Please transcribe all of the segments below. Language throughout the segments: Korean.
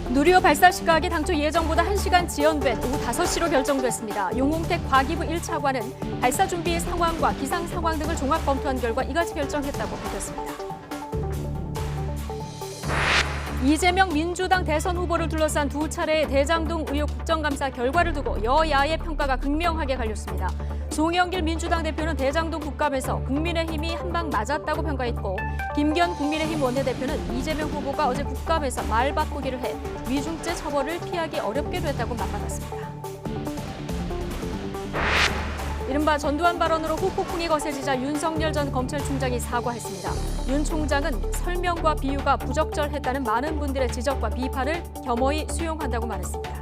누리호 발사 시각이 당초 예정보다 1시간 지연된 오후 5시로 결정됐습니다. 용홍택 과기부 1차관은 발사 준비 상황과 기상 상황 등을 종합 검토한 결과 이같이 결정했다고 밝혔습니다. 이재명 민주당 대선 후보를 둘러싼 두 차례의 대장동 의혹 국정감사 결과를 두고 여야의 평가가 극명하게 갈렸습니다. 송영길 민주당 대표는 대장동 국감에서 국민의힘이 한 방 맞았다고 평가했고, 김기현 국민의힘 원내대표는 이재명 후보가 어제 국감에서 말 바꾸기를 해 위중죄 처벌을 피하기 어렵게 됐다고 맞받았습니다. 이른바 전두환 발언으로 후폭풍이 거세지자 윤석열 전 검찰총장이 사과했습니다. 윤 총장은 설명과 비유가 부적절했다는 많은 분들의 지적과 비판을 겸허히 수용한다고 말했습니다.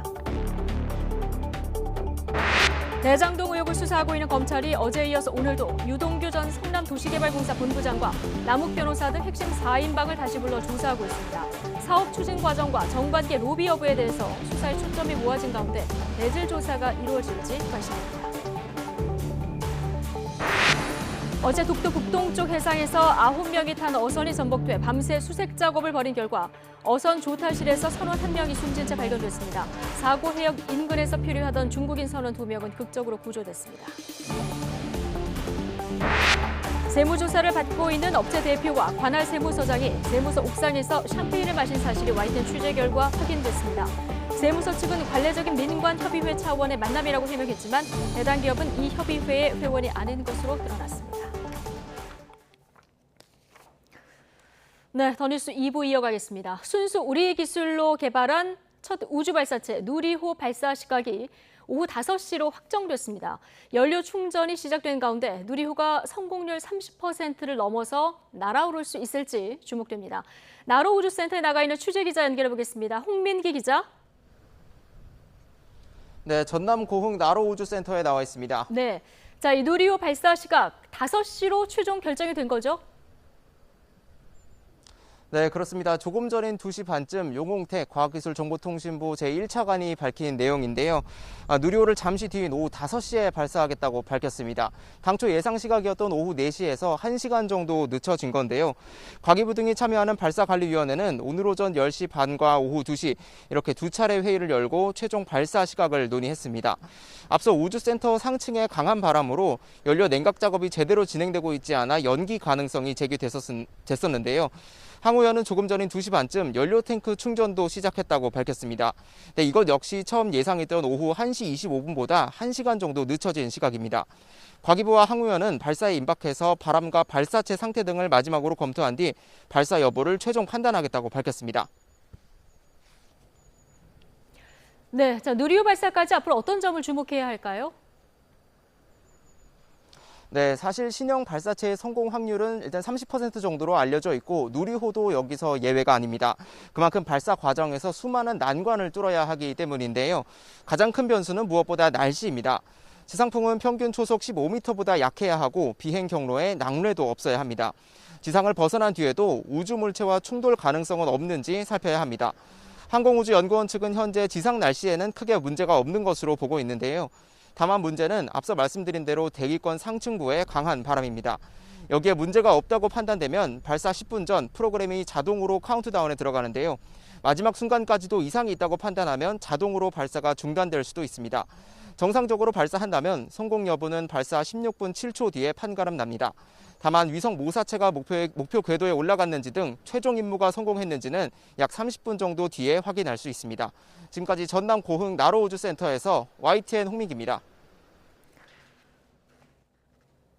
대장동 의혹을 수사하고 있는 검찰이 어제에 이어서 오늘도 유동규 전 성남도시개발공사 본부장과 남욱 변호사 등 핵심 4인방을 다시 불러 조사하고 있습니다. 사업 추진 과정과 정관계 로비 여부에 대해서 수사에 초점이 모아진 가운데 내질 조사가 이루어질지 관심입니다. 어제 독도 북동쪽 해상에서 9명이 탄 어선이 전복돼 밤새 수색 작업을 벌인 결과 어선 조타실에서 선원 1명이 숨진 채 발견됐습니다. 사고 해역 인근에서 표류하던 중국인 선원 2명은 극적으로 구조됐습니다. 세무조사를 받고 있는 업체 대표와 관할 세무서장이 세무서 옥상에서 샴페인을 마신 사실이 와이튼 취재 결과 확인됐습니다. 세무서 측은 관례적인 민관협의회 차원의 만남이라고 해명했지만 해당 기업은 이 협의회의 회원이 아닌 것으로 드러났습니다. 네, 더 뉴스 2부 이어가겠습니다. 순수 우리 기술로 개발한 첫 우주발사체 누리호 발사 시각이 오후 5시로 확정됐습니다. 연료 충전이 시작된 가운데 누리호가 성공률 30%를 넘어서 날아오를 수 있을지 주목됩니다. 나로우주센터에 나가 있는 취재기자 연결해보겠습니다. 홍민기 기자. 네, 전남 고흥 나로우주센터에 나와 있습니다. 네, 자, 이 누리호 발사 시각 5시로 최종 결정이 된 거죠? 네, 그렇습니다. 조금 전인 2시 반쯤 용홍택 과학기술정보통신부 제1차관이 밝힌 내용인데요. 누리호를 잠시 뒤인 오후 5시에 발사하겠다고 밝혔습니다. 당초 예상 시각이었던 오후 4시에서 1시간 정도 늦춰진 건데요. 과기부 등이 참여하는 발사관리위원회는 오늘 오전 10시 반과 오후 2시 이렇게 두 차례 회의를 열고 최종 발사 시각을 논의했습니다. 앞서 우주센터 상층의 강한 바람으로 연료 냉각 작업이 제대로 진행되고 있지 않아 연기 가능성이 제기됐었는데요. 항 의원은 조금 전인 2시 반쯤 연료 탱크 충전도 시작했다고 밝혔습니다. 네, 이것 역시 처음 예상했던 오후 1시 25분보다 1시간 정도 늦춰진 시각입니다. 과기부와 항 의원은 발사에 임박해서 바람과 발사체 상태 등을 마지막으로 검토한 뒤 발사 여부를 최종 판단하겠다고 밝혔습니다. 네, 자, 누리호 발사까지 앞으로 어떤 점을 주목해야 할까요? 네, 사실 신형 발사체의 성공 확률은 일단 30% 정도로 알려져 있고 누리호도 여기서 예외가 아닙니다. 그만큼 발사 과정에서 수많은 난관을 뚫어야 하기 때문인데요. 가장 큰 변수는 무엇보다 날씨입니다. 지상풍은 평균 초속 15m보다 약해야 하고 비행 경로에 낙뢰도 없어야 합니다. 지상을 벗어난 뒤에도 우주 물체와 충돌 가능성은 없는지 살펴야 합니다. 항공우주연구원 측은 현재 지상 날씨에는 크게 문제가 없는 것으로 보고 있는데요. 다만 문제는 앞서 말씀드린 대로 대기권 상층부의 강한 바람입니다. 여기에 문제가 없다고 판단되면 발사 10분 전 프로그램이 자동으로 카운트다운에 들어가는데요. 마지막 순간까지도 이상이 있다고 판단하면 자동으로 발사가 중단될 수도 있습니다. 정상적으로 발사한다면 성공 여부는 발사 16분 7초 뒤에 판가름 납니다. 다만 위성 모사체가 목표 궤도에 올라갔는지 등 최종 임무가 성공했는지는 약 30분 정도 뒤에 확인할 수 있습니다. 지금까지 전남 고흥 나로우주센터에서 YTN 홍민기입니다.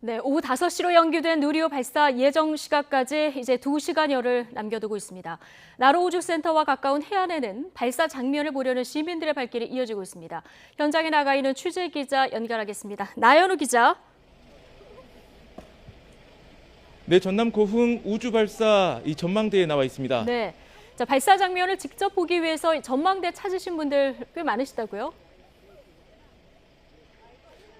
네, 오후 5시로 연기된 누리호 발사 예정 시각까지 이제 2시간여를 남겨두고 있습니다. 나로우주센터와 가까운 해안에는 발사 장면을 보려는 시민들의 발길이 이어지고 있습니다. 현장에 나가 있는 취재기자 연결하겠습니다. 나연우 기자. 네, 전남 고흥 우주발사 이 전망대에 나와 있습니다. 네, 자, 발사 장면을 직접 보기 위해서 전망대 찾으신 분들 꽤 많으시다고요?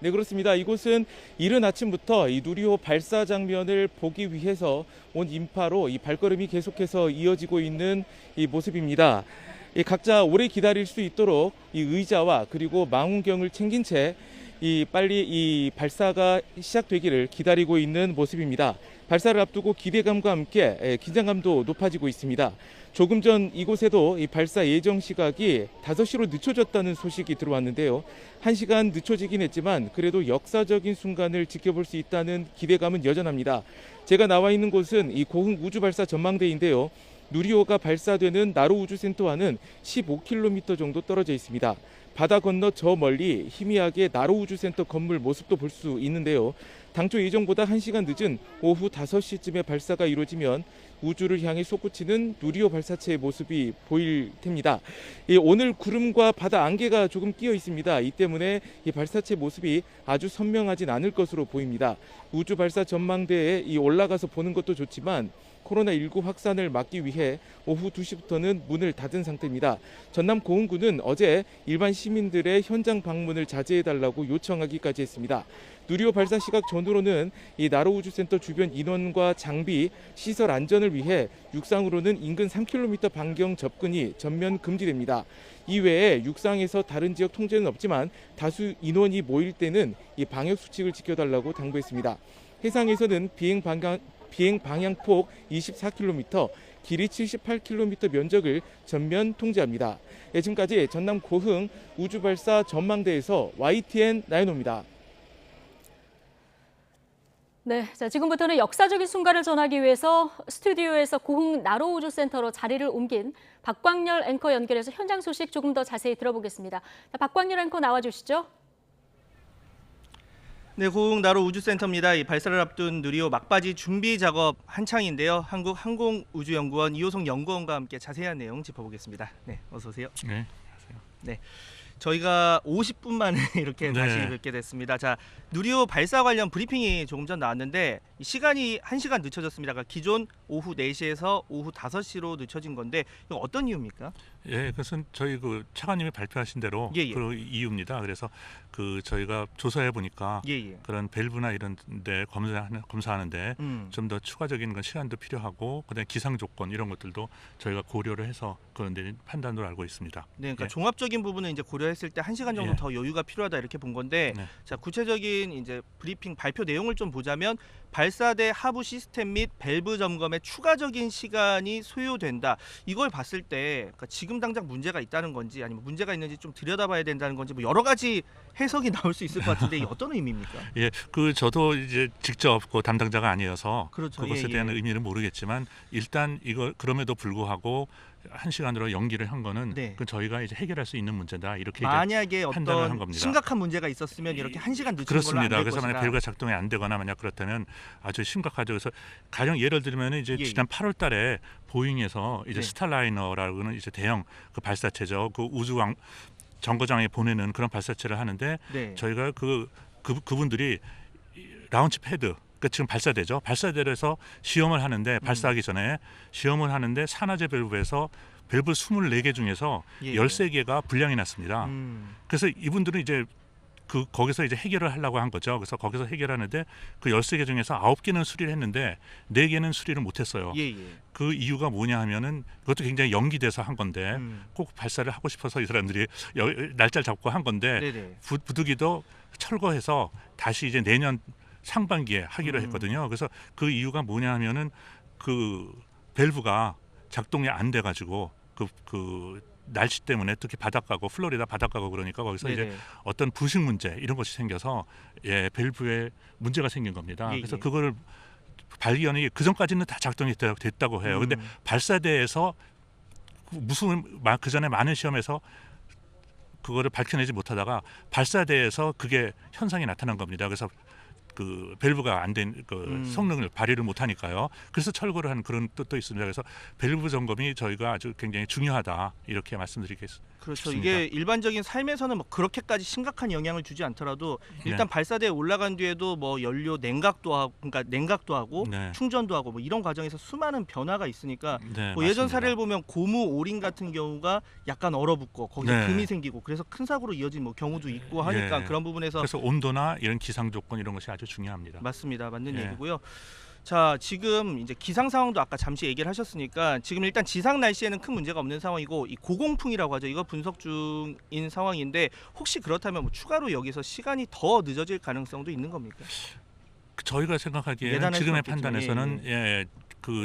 네, 그렇습니다. 이곳은 이른 아침부터 이 누리호 발사 장면을 보기 위해서 온 인파로 이 발걸음이 계속해서 이어지고 있는 이 모습입니다. 각자 오래 기다릴 수 있도록 이 의자와 그리고 망원경을 챙긴 채 빨리 이 발사가 시작되기를 기다리고 있는 모습입니다. 발사를 앞두고 기대감과 함께 긴장감도 높아지고 있습니다. 조금 전 이곳에도 이 발사 예정 시각이 5시로 늦춰졌다는 소식이 들어왔는데요. 1시간 늦춰지긴 했지만 그래도 역사적인 순간을 지켜볼 수 있다는 기대감은 여전합니다. 제가 나와 있는 곳은 이 고흥 우주발사 전망대인데요. 누리호가 발사되는 나로 우주센터와는 15km 정도 떨어져 있습니다. 바다 건너 저 멀리 희미하게 나로 우주센터 건물 모습도 볼 수 있는데요. 당초 예정보다 1시간 늦은 오후 5시쯤에 발사가 이루어지면 우주를 향해 솟구치는 누리호 발사체의 모습이 보일 텐입니다. 오늘 구름과 바다 안개가 조금 끼어 있습니다. 이 때문에 이 발사체 모습이 아주 선명하진 않을 것으로 보입니다. 우주 발사 전망대에 올라가서 보는 것도 좋지만 코로나19 확산을 막기 위해 오후 2시부터는 문을 닫은 상태입니다. 전남 고흥군은 어제 일반 시민들의 현장 방문을 자제해달라고 요청하기까지 했습니다. 누리호 발사 시각 전후로는 이 나로 우주센터 주변 인원과 장비, 시설 안전을 위해 육상으로는 인근 3km 반경 접근이 전면 금지됩니다. 이외에 육상에서 다른 지역 통제는 없지만 다수 인원이 모일 때는 이 방역 수칙을 지켜달라고 당부했습니다. 해상에서는 비행 방향폭 24km, 길이 78km 면적을 전면 통제합니다. 지금까지 전남 고흥 우주발사 전망대에서 YTN 나연호입니다. 네, 자, 지금부터는 역사적인 순간을 전하기 위해서 스튜디오에서 고흥 나로우주센터로 자리를 옮긴 박광렬 앵커 연결해서 현장 소식 조금 더 자세히 들어보겠습니다. 자, 박광렬 앵커 나와주시죠. 네, 고흥 나로 우주센터입니다. 이 발사를 앞둔 누리호 막바지 준비 작업 한창인데요. 한국항공우주연구원 이호성 연구원과 함께 자세한 내용 짚어보겠습니다. 네, 어서 오세요. 네, 안녕하세요. 네, 저희가 50분 만에 이렇게 다시 뵙게 됐습니다. 자, 누리호 발사 관련 브리핑이 조금 전 나왔는데 시간이 1시간 늦춰졌습니다. 그러니까 기존 오후 4시에서 오후 5시로 늦춰진 건데 이거 어떤 이유입니까? 예, 그것은 저희 그 차관님이 발표하신 대로 그 이유입니다. 그래서 그 저희가 조사해 보니까 그런 밸브나 이런 데 검사하는데 좀 더 추가적인 건 시간도 필요하고 그다음에 기상 조건 이런 것들도 저희가 고려를 해서 그런 데 판단으로 알고 있습니다. 네, 그러니까 종합적인 부분은 이제 고려했을 때 1시간 정도 더 여유가 필요하다 이렇게 본 건데 자, 구체적인 이제 브리핑 발표 내용을 좀 보자면 발사대 하부 시스템 및 밸브 점검에 추가적인 시간이 소요된다. 이걸 봤을 때 그러니까 지금 당장 문제가 있다는 건지 아니면 문제가 있는지 좀 들여다봐야 된다는 건지 뭐 여러 가지 해석이 나올 수 있을 것 같은데 이게 어떤 의미입니까? 예, 그 저도 이제 직접 그 담당자가 아니어서 그렇죠. 그것에 대한 의미는 모르겠지만 일단 이거 그럼에도 불구하고 1시간으로 연기를 한 거는 그 저희가 이제 해결할 수 있는 문제다 이렇게 만약에 판단을 한 어떤 겁니다. 심각한 문제가 있었으면 이렇게 1시간 늦춘 그렇습니다. 걸로 안 될 그래서 만약 것이다. 밸브가 작동이 안 되거나 만약 그렇다면 아주 심각하죠. 그래서 가령 예를 들면 이제 지난 8월달에 보잉에서 이제 스타라이너라고는 이제 대형 그 발사체죠. 그 우주왕 정거장에 보내는 그런 발사체를 하는데 저희가 그분들이 라운치 패드 그러니까 지금 발사대죠. 발사대에서 시험을 하는데 발사하기 전에 시험을 하는데 산화제 밸브에서 밸브 24개 중에서 13개가 불량이 났습니다. 그래서 이분들은 이제 거기서 이제 해결을 하려고 한 거죠. 그래서 거기서 해결하는데 그 13개 중에서 9개는 수리를 했는데 4개는 수리를 못 했어요. 그 이유가 뭐냐 하면은 그것도 굉장히 연기돼서 한 건데 꼭 발사를 하고 싶어서 이 사람들이 날짜를 잡고 한 건데 부득이도 철거해서 다시 이제 내년 상반기에 하기로 했거든요. 그래서 그 이유가 뭐냐 하면은 그 밸브가 작동이 안 돼 가지고 그 날씨 때문에 특히 바닷가고 플로리다 바닷가고 그러니까 거기서 이제 어떤 부식 문제 이런 것이 생겨서 밸브에 문제가 생긴 겁니다. 그래서 그거를 발견이 그 전까지는 다 작동이 됐다고 해요. 근데 발사대에서 무슨 그 전에 많은 시험에서 그거를 밝혀내지 못하다가 발사대에서 그게 현상이 나타난 겁니다. 그래서 그 밸브가 안 된 그 성능을 발휘를 못하니까요. 그래서 철거를 하는 그런 뜻도 있습니다. 그래서 밸브 점검이 저희가 아주 굉장히 중요하다 이렇게 말씀드리겠습니다. 그렇죠. 이게 일반적인 삶에서는 뭐 그렇게까지 심각한 영향을 주지 않더라도 일단 발사대에 올라간 뒤에도 뭐 연료 냉각도 하고, 그러니까 냉각도 하고 충전도 하고 뭐 이런 과정에서 수많은 변화가 있으니까 뭐 예전 사례를 보면 고무 오링 같은 경우가 약간 얼어붙고 거기서 금이 생기고 그래서 큰 사고로 이어진 뭐 경우도 있고 하니까 그런 부분에서 그래서 온도나 이런 기상 조건 이런 것이 아주 중요합니다. 맞습니다. 맞는 얘기고요. 자, 지금 이제 기상 상황도 아까 잠시 얘기를 하셨으니까 지금 일단 지상 날씨에는 큰 문제가 없는 상황이고 이 고공풍이라고 하죠. 이거 분석 중인 상황인데 혹시 그렇다면 뭐 추가로 여기서 시간이 더 늦어질 가능성도 있는 겁니까? 저희가 생각하기에는 예단할 지금의 수 없겠죠. 판단에서는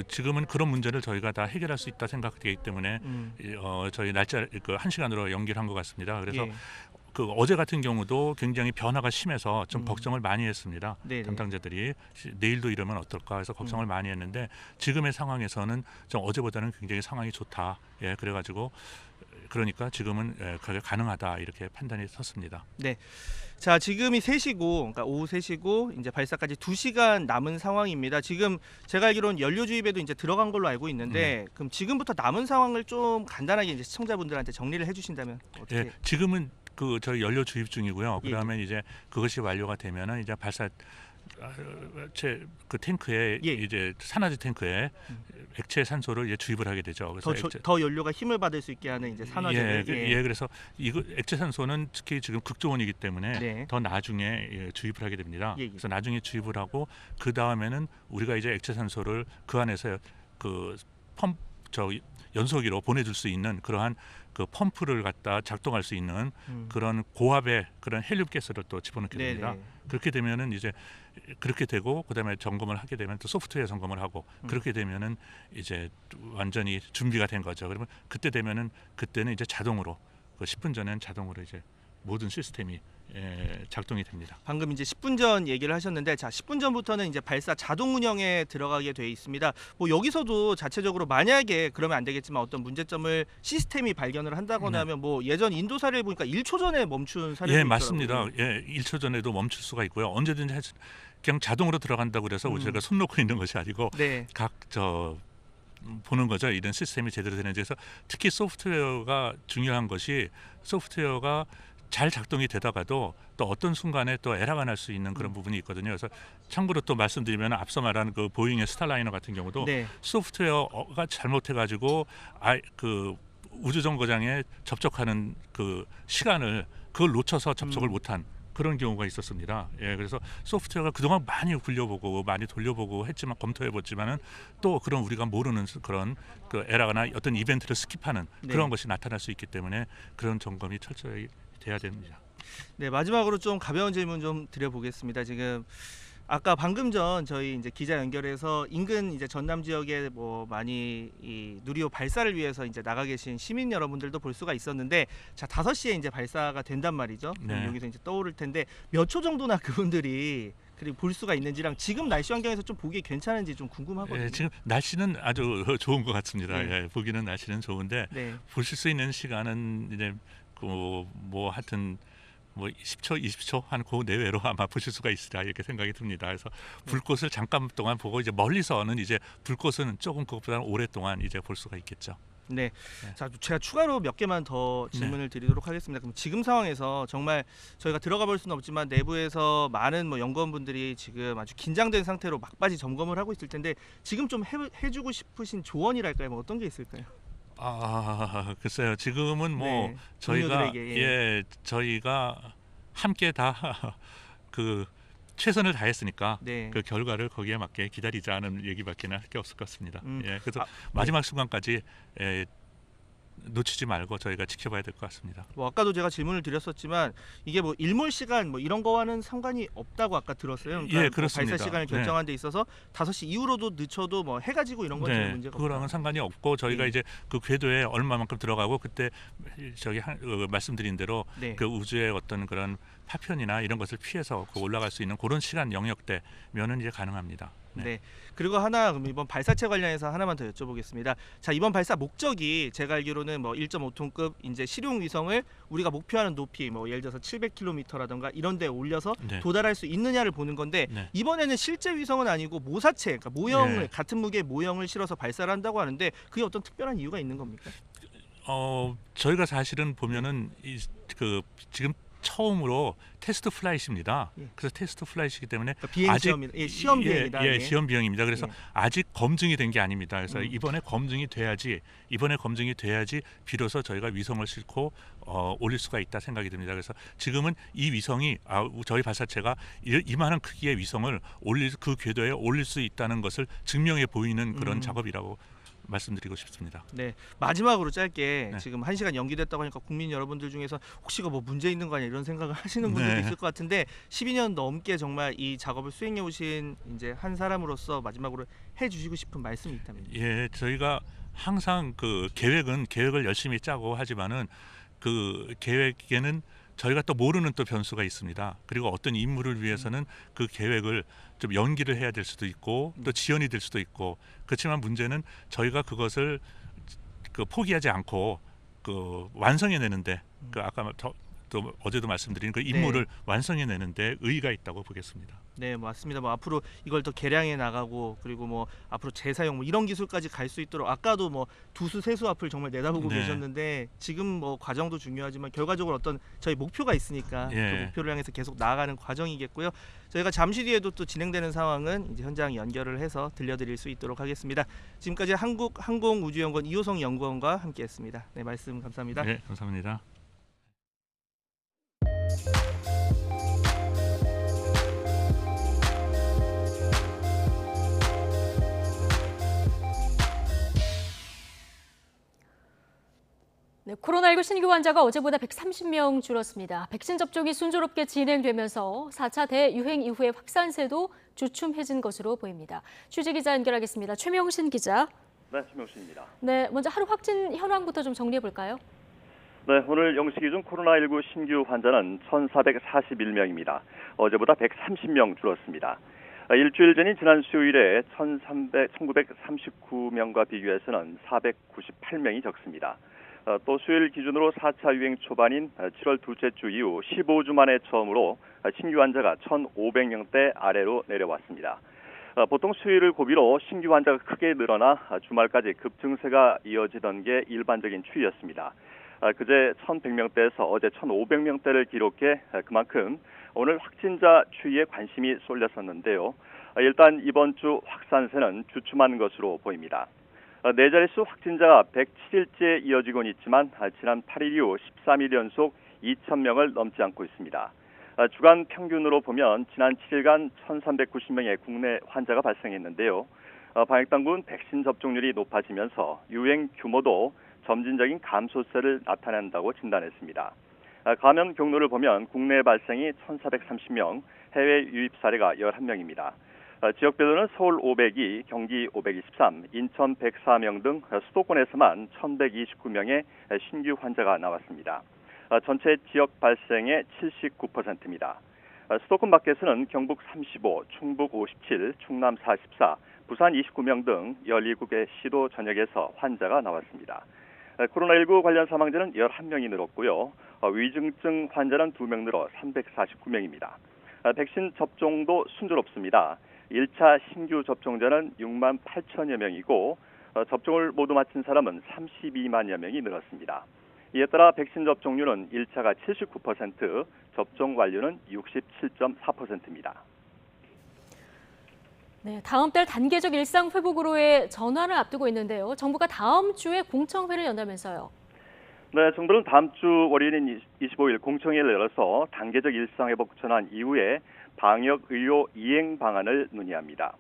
지금은 그런 문제를 저희가 다 해결할 수 있다 생각되기 때문에 저희 날짜 그 1시간으로 연기를 한 것 같습니다. 그래서 예. 그 어제 같은 경우도 굉장히 변화가 심해서 좀 걱정을 많이 했습니다. 네네. 담당자들이 내일도 이러면 어떨까 해서 걱정을 많이 했는데 지금의 상황에서는 좀 어제보다는 굉장히 상황이 좋다. 예, 그래가지고 그러니까 지금은 그게 가능하다 이렇게 판단이 섰습니다. 네. 자, 지금이 3시고, 그러니까 오후 3시고 이제 발사까지 2시간 남은 상황입니다. 지금 제가 알기로는 연료 주입에도 이제 들어간 걸로 알고 있는데, 그럼 지금부터 남은 상황을 좀 간단하게 이제 시청자분들한테 정리를 해주신다면 어떻게? 예, 지금은 그 저희 연료 주입 중이고요. 예. 그다음에 이제 그것이 완료가 되면은 이제 그 탱크에 예. 이제 산화제 탱크에 액체 산소를 이제 주입을 하게 되죠. 그래서 더 연료가 힘을 받을 수 있게 하는 이제 산화제를. 그래서 이거 액체 산소는 특히 지금 극저온이기 때문에 네. 더 나중에 주입을 하게 됩니다. 예. 그래서 나중에 주입을 하고 그 다음에는 우리가 이제 액체 산소를 그 안에서 그 연소기로 보내줄 수 있는 그러한 그 펌프를 갖다 작동할 수 있는 그런 고압의 그런 헬륨 가스를 또 집어넣게 됩니다. 네네. 그렇게 되면은 이제 그렇게 되고 그다음에 점검을 하게 되면 또 소프트웨어 점검을 하고 그렇게 되면은 이제 완전히 준비가 된 거죠. 그러면 그때는 이제 자동으로 그 10분 전엔 자동으로 이제 모든 시스템이 작동이 됩니다. 방금 이제 10분 전 얘기를 하셨는데, 자, 10분 전부터는 이제 발사 자동 운영에 들어가게 돼 있습니다. 뭐 여기서도 자체적으로 만약에 그러면 안 되겠지만 어떤 문제점을 시스템이 발견을 한다거나 네. 하면 뭐 예전 인도 사례를 보니까 1초 전에 멈춘 사례도 예, 있더라고요. 맞습니다. 예, 1초 전에도 멈출 수가 있고요. 언제든지 그냥 자동으로 들어간다고 그래서 저희가 손 놓고 있는 것이 아니고 네. 보는 거죠. 이런 시스템이 제대로 되는지. 그래서 특히 소프트웨어가 중요한 것이 소프트웨어가 잘 작동이 되다가도 또 어떤 순간에 또 에러가 날 수 있는 그런 부분이 있거든요. 그래서 참고로 또 말씀드리면 앞서 말한 그 보잉의 스타라이너 같은 경우도 네. 소프트웨어가 잘못해가지고 그 우주 정거장에 접촉하는 그 시간을 그걸 놓쳐서 접촉을 못한 그런 경우가 있었습니다. 예, 그래서 소프트웨어가 그동안 많이 굴려보고 많이 돌려보고 했지만 검토해봤지만은 또 그런 우리가 모르는 그런 그 에러나 어떤 이벤트를 스킵하는 네. 그런 것이 나타날 수 있기 때문에 그런 점검이 철저히 돼야 됩니다. 네, 마지막으로 좀 가벼운 질문 좀 드려보겠습니다. 지금 아까 방금 전 저희 이제 기자 연결해서 인근 이제 전남 지역에 뭐 많이 이 누리호 발사를 위해서 이제 나가 계신 시민 여러분들도 볼 수가 있었는데, 자, 5시에 이제 발사가 된단 말이죠. 그럼 네. 여기서 이제 떠오를 텐데 몇 초 정도나 그분들이 그리고 볼 수가 있는지랑 지금 날씨 환경에서 좀 보기 괜찮은지 좀 궁금하거든요. 예, 지금 날씨는 아주 좋은 것 같습니다. 네. 예, 보기는 날씨는 좋은데 네. 보실 수 있는 시간은 이제 뭐 하여튼 뭐 10초, 20초 한 그 내외로 아마 보실 수가 있으리라 이렇게 생각이 듭니다. 그래서 불꽃을 잠깐 동안 보고 이제 멀리서는 이제 불꽃은 조금 그것보다는 오랫동안 이제 볼 수가 있겠죠. 네. 네. 자, 제가 추가로 몇 개만 더 질문을 드리도록 하겠습니다. 그럼 지금 상황에서 정말 저희가 들어가 볼 수는 없지만 내부에서 많은 뭐 연구원분들이 지금 아주 긴장된 상태로 막바지 점검을 하고 있을 텐데 지금 좀 해주고 싶으신 조언이랄까요? 뭐 어떤 게 있을까요? 글쎄요. 지금은 뭐 네, 저희가 동료들에게, 저희가 함께 다 그 최선을 다했으니까 네. 그 결과를 거기에 맞게 기다리자는 얘기밖에는 할 게 없을 것 같습니다. 예, 그래서 아, 마지막 순간까지 놓치지 말고 저희가 지켜봐야 될 것 같습니다. 뭐 아까도 제가 질문을 드렸었지만 이게 뭐 일몰 시간 뭐 이런 거와는 상관이 없다고 아까 들었어요. 그러니까 예, 뭐 그렇습니다. 발사 시간을 네. 결정한 데 있어서 5시 이후로도 늦춰도 뭐 해가 지고 이런 건 전혀 문제가 그거랑은 없다. 상관이 없고 저희가 네. 이제 그 궤도에 얼마만큼 들어가고 그때 말씀드린 대로 네. 그 우주의 어떤 그런 파편이나 이런 것을 피해서 올라갈 수 있는 그런 시간 영역대면은 이제 가능합니다. 네. 그리고 하나 그럼 이번 발사체 관련해서 하나만 더 여쭤보겠습니다. 자, 이번 발사 목적이 제가 알기로는 뭐 1.5톤급 이제 실용 위성을 우리가 목표하는 높이 뭐 예를 들어서 700km라던가 이런 데 올려서 네. 도달할 수 있느냐를 보는 건데 네. 이번에는 실제 위성은 아니고 모사체, 그러니까 모형을 네. 같은 무게의 모형을 실어서 발사를 한다고 하는데 그게 어떤 특별한 이유가 있는 겁니까? 저희가 사실은 보면은 그 지금 처음으로 테스트 플라이트입니다. 예. 그래서 테스트 플라이트이기 때문에 그러니까 비행 시험입니다. 예, 시험 비행이다. 예, 시험 비행입니다. 그래서 예. 아직 검증이 된 게 아닙니다. 그래서 이번에 검증이 돼야지 비로소 저희가 위성을 싣고 올릴 수가 있다 생각이 듭니다. 그래서 지금은 이 위성이 저희 발사체가 이만한 크기의 위성을 그 궤도에 올릴 수 있다는 것을 증명해 보이는 그런 작업이라고 말씀드리고 싶습니다. 네, 마지막으로 짧게 네. 지금 1시간 연기됐다고 하니까 국민 여러분들 중에서 혹시 뭐 문제 있는 거 아니야 이런 생각을 하시는 분들도 네. 있을 것 같은데 12년 넘게 정말 이 작업을 수행해 오신 이제 한 사람으로서 마지막으로 해주시고 싶은 말씀이 있다면요. 예, 저희가 항상 그 계획을 열심히 짜고 하지만은 그 계획에는 저희가 또 모르는 또 변수가 있습니다. 그리고 어떤 임무를 위해서는 그 계획을 좀 연기를 해야 될 수도 있고 또 지연이 될 수도 있고 그렇지만 문제는 저희가 그것을 포기하지 않고 완성해내는데 아까 또 어제도 말씀드린 그 임무를 완성해내는데 의의가 있다고 보겠습니다. 네, 맞습니다. 뭐 앞으로 이걸 더 개량해 나가고 그리고 뭐 앞으로 재사용 뭐 이런 기술까지 갈 수 있도록 아까도 뭐 두수 세수 앞을 정말 내다보고 네. 계셨는데 지금 뭐 과정도 중요하지만 결과적으로 어떤 저희 목표가 있으니까 예. 그 목표를 향해서 계속 나아가는 과정이겠고요. 저희가 잠시 뒤에도 또 진행되는 상황은 이제 현장 연결을 해서 들려드릴 수 있도록 하겠습니다. 지금까지 한국항공우주연구원 이호성 연구원과 함께했습니다. 네, 말씀 감사합니다. 네, 감사합니다. 네, 코로나19 신규 환자가 어제보다 130명 줄었습니다. 백신 접종이 순조롭게 진행되면서 4차 대유행 이후의 확산세도 주춤해진 것으로 보입니다. 취재기자 연결하겠습니다. 최명신 기자. 네, 최명신입니다. 네, 먼저 하루 확진 현황부터 좀 정리해 볼까요? 네, 오늘 0시 기준 코로나19 신규 환자는 1,441명입니다. 어제보다 130명 줄었습니다. 일주일 전인 지난 수요일에 1,939명과 비교해서는 498명이 적습니다. 또 수요일 기준으로 4차 유행 초반인 7월 둘째 주 이후 15주 만에 처음으로 신규 환자가 1,500명대 아래로 내려왔습니다. 보통 수요일을 고비로 신규 환자가 크게 늘어나 주말까지 급증세가 이어지던 게 일반적인 추이였습니다. 그제 1,100명대에서 어제 1,500명대를 기록해 그만큼 오늘 확진자 추이에 관심이 쏠렸었는데요. 일단 이번 주 확산세는 주춤한 것으로 보입니다. 네 자릿수 확진자가 107일째 이어지곤 있지만 지난 8일 이후 13일 연속 2,000명을 넘지 않고 있습니다. 주간 평균으로 보면 지난 7일간 1,390명의 국내 환자가 발생했는데요. 방역당국은 백신 접종률이 높아지면서 유행 규모도 점진적인 감소세를 나타낸다고 진단했습니다. 감염 경로를 보면 국내 발생이 1,430명, 해외 유입 사례가 11명입니다. 지역별로는 서울 502, 경기 523, 인천 104명 등 수도권에서만 1,129명의 신규 환자가 나왔습니다. 전체 지역 발생의 79%입니다. 수도권 밖에서는 경북 35, 충북 57, 충남 44, 부산 29명 등 17개 시도 전역에서 환자가 나왔습니다. 코로나19 관련 사망자는 11명이 늘었고요. 위중증 환자는 2명 늘어 349명입니다. 백신 접종도 순조롭습니다. 1차 신규 접종자는 6만 8천여 명이고 접종을 모두 마친 사람은 32만여 명이 늘었습니다. 이에 따라 백신 접종률은 1차가 79%, 접종 완료는 67.4%입니다. 네, 다음 달 단계적 일상 회복으로의 전환을 앞두고 있는데요. 정부가 다음 주에 공청회를 연다면서요. 네, 정부는 다음 주 월요일인 25일 공청회를 열어서 단계적 일상 회복 전환 이후에 방역 의료 이행 방안을 논의합니다.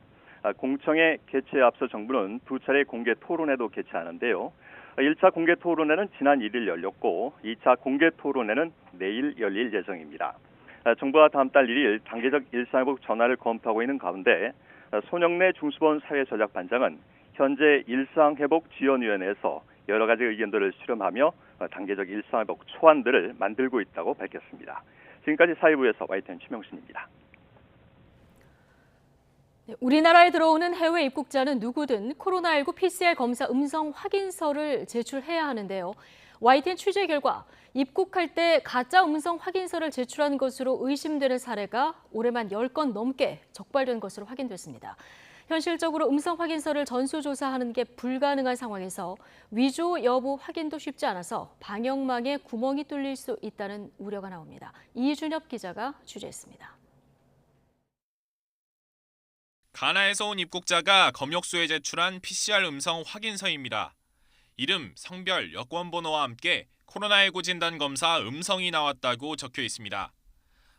공청회 개최에 앞서 정부는 두 차례 공개 토론회도 개최하는데요. 1차 공개 토론회는 지난 1일 열렸고 2차 공개 토론회는 내일 열릴 예정입니다. 정부가 다음 달 1일 단계적 일상회복 전환을 검토하고 있는 가운데 손영래 중수본 사회전략반장은 현재 일상회복 지원위원회에서 여러 가지 의견들을 수렴하며 단계적 일상회복 초안들을 만들고 있다고 밝혔습니다. 지금까지 사회부에서 YTN 최명신입니다. 우리나라에 들어오는 해외 입국자는 누구든 코로나19 PCR 검사 음성 확인서를 제출해야 하는데요. YTN 취재 결과 입국할 때 가짜 음성 확인서를 제출한 것으로 의심되는 사례가 올해만 10건 넘게 적발된 것으로 확인됐습니다. 현실적으로 음성 확인서를 전수조사하는 게 불가능한 상황에서 위조 여부 확인도 쉽지 않아서 방역망에 구멍이 뚫릴 수 있다는 우려가 나옵니다. 이준엽 기자가 취재했습니다. 가나에서 온 입국자가 검역소에 제출한 PCR 음성 확인서입니다. 이름, 성별, 여권번호와 함께 코로나19 진단 검사 음성이 나왔다고 적혀 있습니다.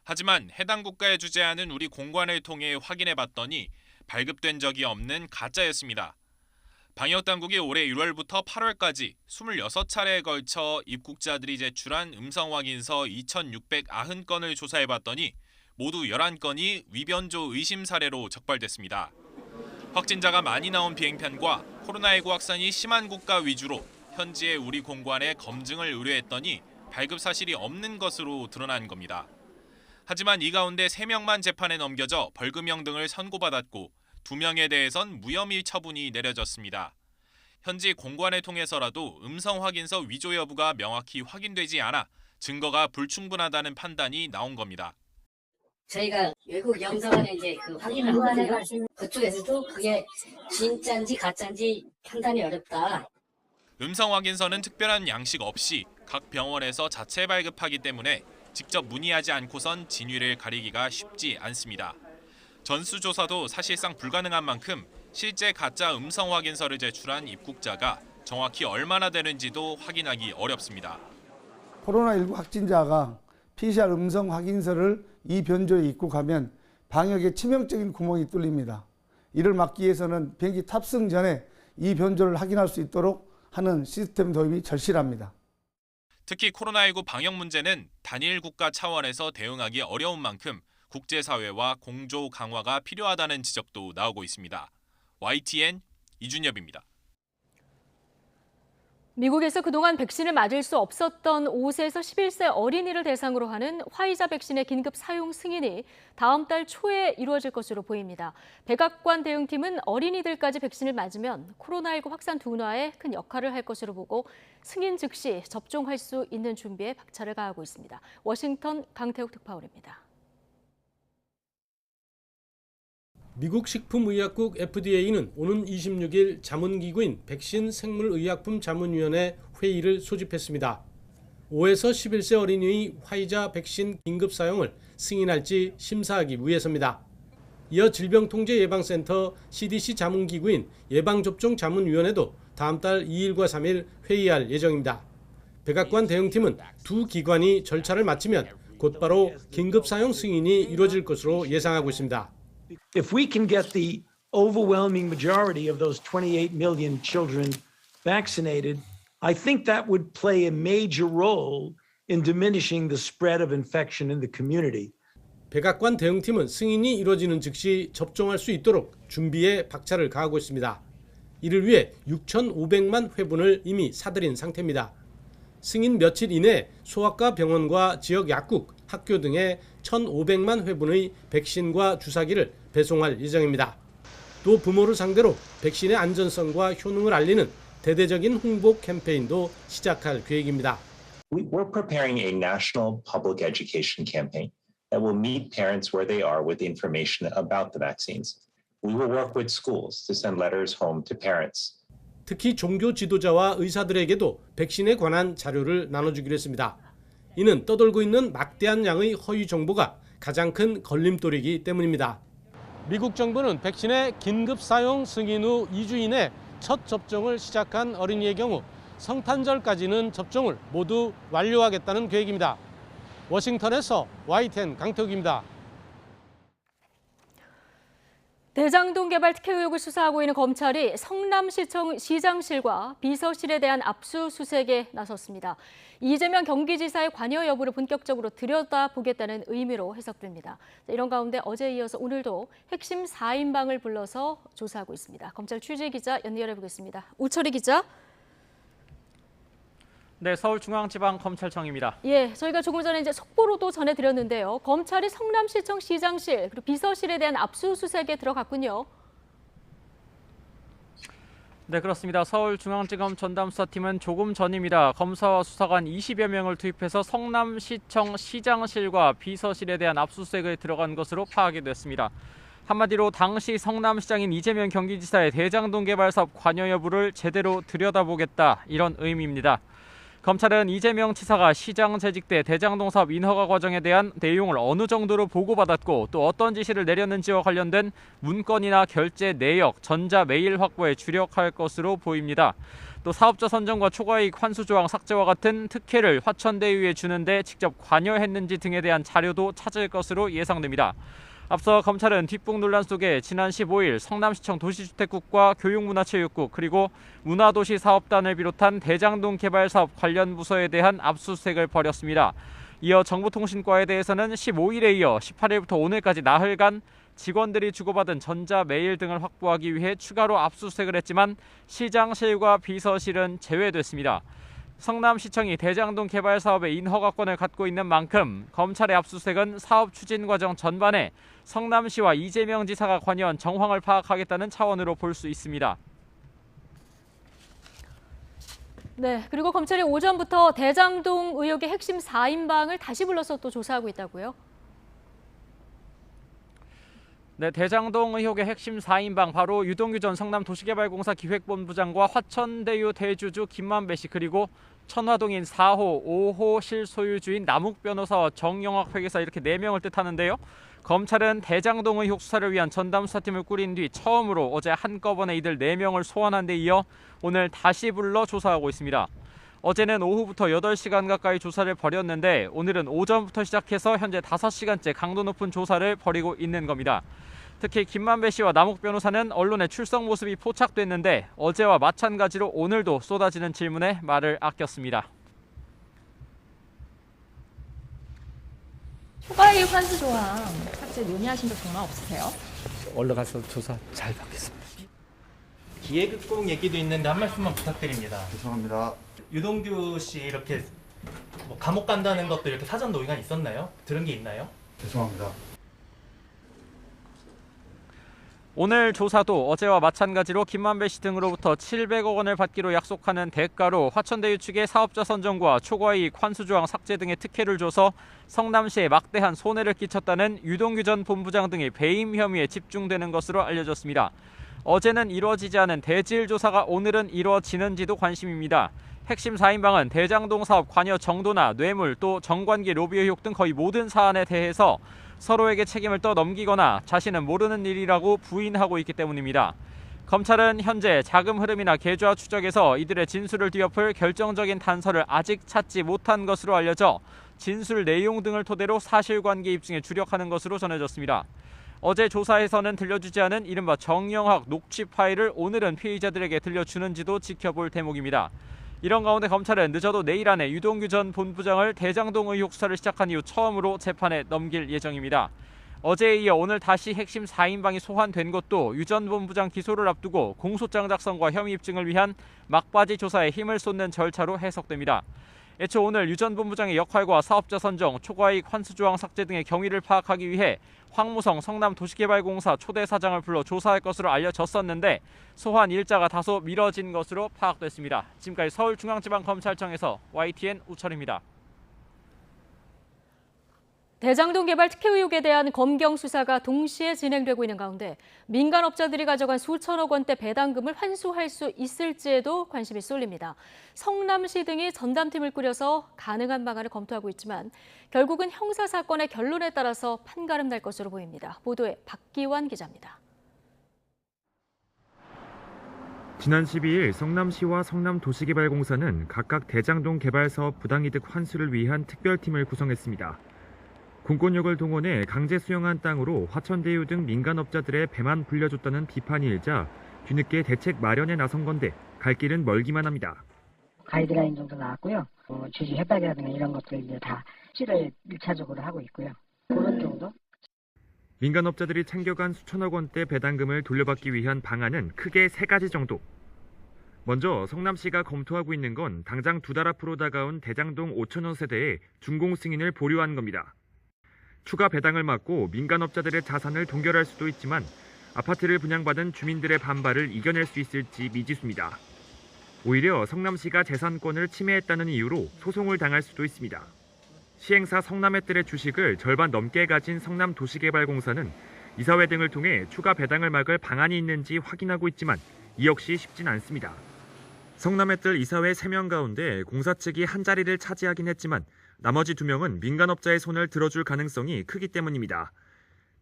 하지만 해당 국가에 주재하는 우리 공관을 통해 확인해봤더니 발급된 적이 없는 가짜였습니다. 방역당국이 올해 1월부터 8월까지 26차례에 걸쳐 입국자들이 제출한 음성 확인서 2,690건을 조사해봤더니 모두 11건이 위변조 의심 사례로 적발됐습니다. 확진자가 많이 나온 비행편과 코로나19 확산이 심한 국가 위주로 현지의 우리 공관에 검증을 의뢰했더니 발급 사실이 없는 것으로 드러난 겁니다. 하지만 이 가운데 3명만 재판에 넘겨져 벌금형 등을 선고받았고 2명에 대해선 무혐의 처분이 내려졌습니다. 현지 공관을 통해서라도 음성 확인서 위조 여부가 명확히 확인되지 않아 증거가 불충분하다는 판단이 나온 겁니다. 저희가 외국 영사관에 이제 확인을 하거든요. 그쪽에서도 그게 진짜인지 가짜인지 판단이 어렵다. 음성 확인서는 특별한 양식 없이 각 병원에서 자체 발급하기 때문에 직접 문의하지 않고선 진위를 가리기가 쉽지 않습니다. 전수조사도 사실상 불가능한 만큼 실제 가짜 음성 확인서를 제출한 입국자가 정확히 얼마나 되는지도 확인하기 어렵습니다. 코로나19 확진자가 PCR 음성 확인서를 이 변조에 입국하면 방역에 치명적인 구멍이 뚫립니다. 이를 막기 위해서는 비행기 탑승 전에 이 변조를 확인할 수 있도록 하는 시스템 도입이 절실합니다. 특히 코로나19 방역 문제는 단일 국가 차원에서 대응하기 어려운 만큼 국제사회와 공조 강화가 필요하다는 지적도 나오고 있습니다. YTN 이준엽입니다. 미국에서 그동안 백신을 맞을 수 없었던 5세에서 11세 어린이를 대상으로 하는 화이자 백신의 긴급 사용 승인이 다음 달 초에 이루어질 것으로 보입니다. 백악관 대응팀은 어린이들까지 백신을 맞으면 코로나19 확산 둔화에 큰 역할을 할 것으로 보고 승인 즉시 접종할 수 있는 준비에 박차를 가하고 있습니다. 워싱턴 강태욱 특파원입니다. 미국 식품의약국 FDA는 오는 26일 자문기구인 백신생물의약품 자문위원회 회의를 소집했습니다. 5에서 11세 어린이의 화이자 백신 긴급 사용을 승인할지 심사하기 위해서입니다. 이어 질병통제예방센터 CDC 자문기구인 예방접종자문위원회도 다음 달 2일과 3일 회의할 예정입니다. 백악관 대응팀은 두 기관이 절차를 마치면 곧바로 긴급 사용 승인이 이루어질 것으로 예상하고 있습니다. If we can get the overwhelming majority of those 28 million children vaccinated, I think that would play a major role in diminishing the spread of infection in the community. 백악관 대응팀은 승인이 이루어지는 즉시 접종할 수 있도록 준비에 박차를 가하고 있습니다. 이를 위해 6,500만 회분을 이미 사들인 상태입니다. 승인 며칠 이내 소아과 병원과 지역 약국, 학교 등에 1,500만 회분의 백신과 주사기를 배송할 예정입니다. 또 부모를 상대로 백신의 안전성과 효능을 알리는 대대적인 홍보 캠페인도 시작할 계획입니다. We're preparing a national public education campaign that will meet parents where they are with information about the vaccines. We will work with schools to send letters home to parents. 특히 종교 지도자와 의사들에게도 백신에 관한 자료를 나눠주기로 했습니다. 이는 떠돌고 있는 막대한 양의 허위 정보가 가장 큰 걸림돌이기 때문입니다. 미국 정부는 백신의 긴급 사용 승인 후 2주 이내 첫 접종을 시작한 어린이의 경우 성탄절까지는 접종을 모두 완료하겠다는 계획입니다. 워싱턴에서 YTN 강태욱입니다. 대장동 개발 특혜 의혹을 수사하고 있는 검찰이 성남시청 시장실과 비서실에 대한 압수수색에 나섰습니다. 이재명 경기지사의 관여 여부를 본격적으로 들여다보겠다는 의미로 해석됩니다. 이런 가운데 어제에 이어서 오늘도 핵심 4인방을 불러서 조사하고 있습니다. 검찰 취재기자 연결해보겠습니다. 우철희 기자. 네, 서울중앙지방검찰청입니다. 예, 저희가 조금 전에 이제 속보로도 전해드렸는데요. 검찰이 성남시청 시장실 그리고 비서실에 대한 압수수색에 들어갔군요. 네, 그렇습니다. 서울중앙지검 전담수사팀은 조금 전입니다. 검사와 수사관 20여 명을 투입해서 성남시청 시장실과 비서실에 대한 압수수색에 들어간 것으로 파악이 됐습니다. 한마디로 당시 성남시장인 이재명 경기지사의 대장동 개발 사업 관여 여부를 제대로 들여다보겠다, 이런 의미입니다. 검찰은 이재명 지사가 시장 재직 때 대장동 사업 인허가 과정에 대한 내용을 어느 정도로 보고받았고 또 어떤 지시를 내렸는지와 관련된 문건이나 결제 내역, 전자메일 확보에 주력할 것으로 보입니다. 또 사업자 선정과 초과이익 환수 조항 삭제와 같은 특혜를 화천대유에 주는데 직접 관여했는지 등에 대한 자료도 찾을 것으로 예상됩니다. 앞서 검찰은 뒷북 논란 속에 지난 15일 성남시청 도시주택국과 교육문화체육국 그리고 문화도시사업단을 비롯한 대장동 개발 사업 관련 부서에 대한 압수수색을 벌였습니다. 이어 정보통신과에 대해서는 15일에 이어 18일부터 오늘까지 나흘간 직원들이 주고받은 전자메일 등을 확보하기 위해 추가로 압수수색을 했지만 시장실과 비서실은 제외됐습니다. 성남시청이 대장동 개발 사업의 인허가권을 갖고 있는 만큼 검찰의 압수수색은 사업 추진 과정 전반에 성남시와 이재명 지사가 관여한 정황을 파악하겠다는 차원으로 볼 수 있습니다. 네, 그리고 검찰이 오전부터 대장동 의혹의 핵심 4인방을 다시 불러서 또 조사하고 있다고요? 네, 대장동 의혹의 핵심 4인방 바로 유동규 전 성남도시개발공사 기획본부장과 화천대유 대주주 김만배 씨 그리고 천화동인 4호, 5호 실소유주인 남욱 변호사와 정영학 회계사 이렇게 4명을 뜻하는데요. 검찰은 대장동 의혹 수사를 위한 전담수사팀을 꾸린 뒤 처음으로 어제 한꺼번에 이들 4명을 소환한 데 이어 오늘 다시 불러 조사하고 있습니다. 어제는 오후부터 8시간 가까이 조사를 벌였는데 오늘은 오전부터 시작해서 현재 5시간째 강도 높은 조사를 벌이고 있는 겁니다. 특히 김만배 씨와 남욱 변호사는 언론에 출석 모습이 포착됐는데 어제와 마찬가지로 오늘도 쏟아지는 질문에 말을 아꼈습니다. 초과이익 환수 조항 삭제 논의하신 적 정말 없으세요? 얼른 가서 조사 잘 받겠습니다. 기획국 얘기도 있는데 한 말씀만 부탁드립니다. 죄송합니다. 유동규 씨 이렇게 뭐 감옥 간다는 것도 이렇게 사전 논의가 있었나요? 들은 게 있나요? 죄송합니다. 오늘 조사도 어제와 마찬가지로 김만배 씨 등으로부터 700억 원을 받기로 약속하는 대가로 화천대유 측의 사업자 선정과 초과이익 환수 조항 삭제 등의 특혜를 줘서 성남시에 막대한 손해를 끼쳤다는 유동규 전 본부장 등의 배임 혐의에 집중되는 것으로 알려졌습니다. 어제는 이루어지지 않은 대질 조사가 오늘은 이루어지는지도 관심입니다. 핵심 4인방은 대장동 사업 관여 정도나 뇌물 또 정관계 로비 의혹 등 거의 모든 사안에 대해서 서로에게 책임을 떠넘기거나 자신은 모르는 일이라고 부인하고 있기 때문입니다. 검찰은 현재 자금 흐름이나 계좌 추적에서 이들의 진술을 뒤엎을 결정적인 단서를 아직 찾지 못한 것으로 알려져 진술 내용 등을 토대로 사실관계 입증에 주력하는 것으로 전해졌습니다. 어제 조사에서는 들려주지 않은 이른바 정영학 녹취 파일을 오늘은 피의자들에게 들려주는지도 지켜볼 대목입니다. 이런 가운데 검찰은 늦어도 내일 안에 유동규 전 본부장을 대장동 의혹 수사를 시작한 이후 처음으로 재판에 넘길 예정입니다. 어제에 이어 오늘 다시 핵심 4인방이 소환된 것도 유 전 본부장 기소를 앞두고 공소장 작성과 혐의 입증을 위한 막바지 조사에 힘을 쏟는 절차로 해석됩니다. 애초 오늘 유 전 본부장의 역할과 사업자 선정, 초과이익 환수 조항 삭제 등의 경위를 파악하기 위해 황무성 성남도시개발공사 초대 사장을 불러 조사할 것으로 알려졌었는데 소환 일자가 다소 미뤄진 것으로 파악됐습니다. 지금까지 서울중앙지방검찰청에서 YTN 우철입니다. 대장동 개발 특혜 의혹에 대한 검경 수사가 동시에 진행되고 있는 가운데 민간업자들이 가져간 수천억 원대 배당금을 환수할 수 있을지에도 관심이 쏠립니다. 성남시 등이 전담팀을 꾸려서 가능한 방안을 검토하고 있지만 결국은 형사사건의 결론에 따라서 판가름 날 것으로 보입니다. 보도에 박기환 기자입니다. 지난 12일 성남시와 성남도시개발공사는 각각 대장동 개발 사업 부당이득 환수를 위한 특별팀을 구성했습니다. 공권력을 동원해 강제 수용한 땅으로 화천대유 등 민간업자들의 배만 불려줬다는 비판이 일자 뒤늦게 대책 마련에 나선 건데 갈 길은 멀기만 합니다. 가이드라인 정도 나왔고요. 주주 협박이라든가 이런 것들 이제 다 실을 1차적으로 하고 있고요. 그런 정도? 민간업자들이 챙겨간 수천억 원대 배당금을 돌려받기 위한 방안은 크게 3가지 정도. 먼저 성남시가 검토하고 있는 건 당장 2달 앞으로 다가온 대장동 5천호 세대의 준공 승인을 보류한 겁니다. 추가 배당을 막고 민간업자들의 자산을 동결할 수도 있지만 아파트를 분양받은 주민들의 반발을 이겨낼 수 있을지 미지수입니다. 오히려 성남시가 재산권을 침해했다는 이유로 소송을 당할 수도 있습니다. 시행사 성남의뜰의 주식을 절반 넘게 가진 성남도시개발공사는 이사회 등을 통해 추가 배당을 막을 방안이 있는지 확인하고 있지만 이 역시 쉽진 않습니다. 성남의 뜰 이사회 3명 가운데 공사 측이 한 자리를 차지하긴 했지만 나머지 2명은 민간업자의 손을 들어줄 가능성이 크기 때문입니다.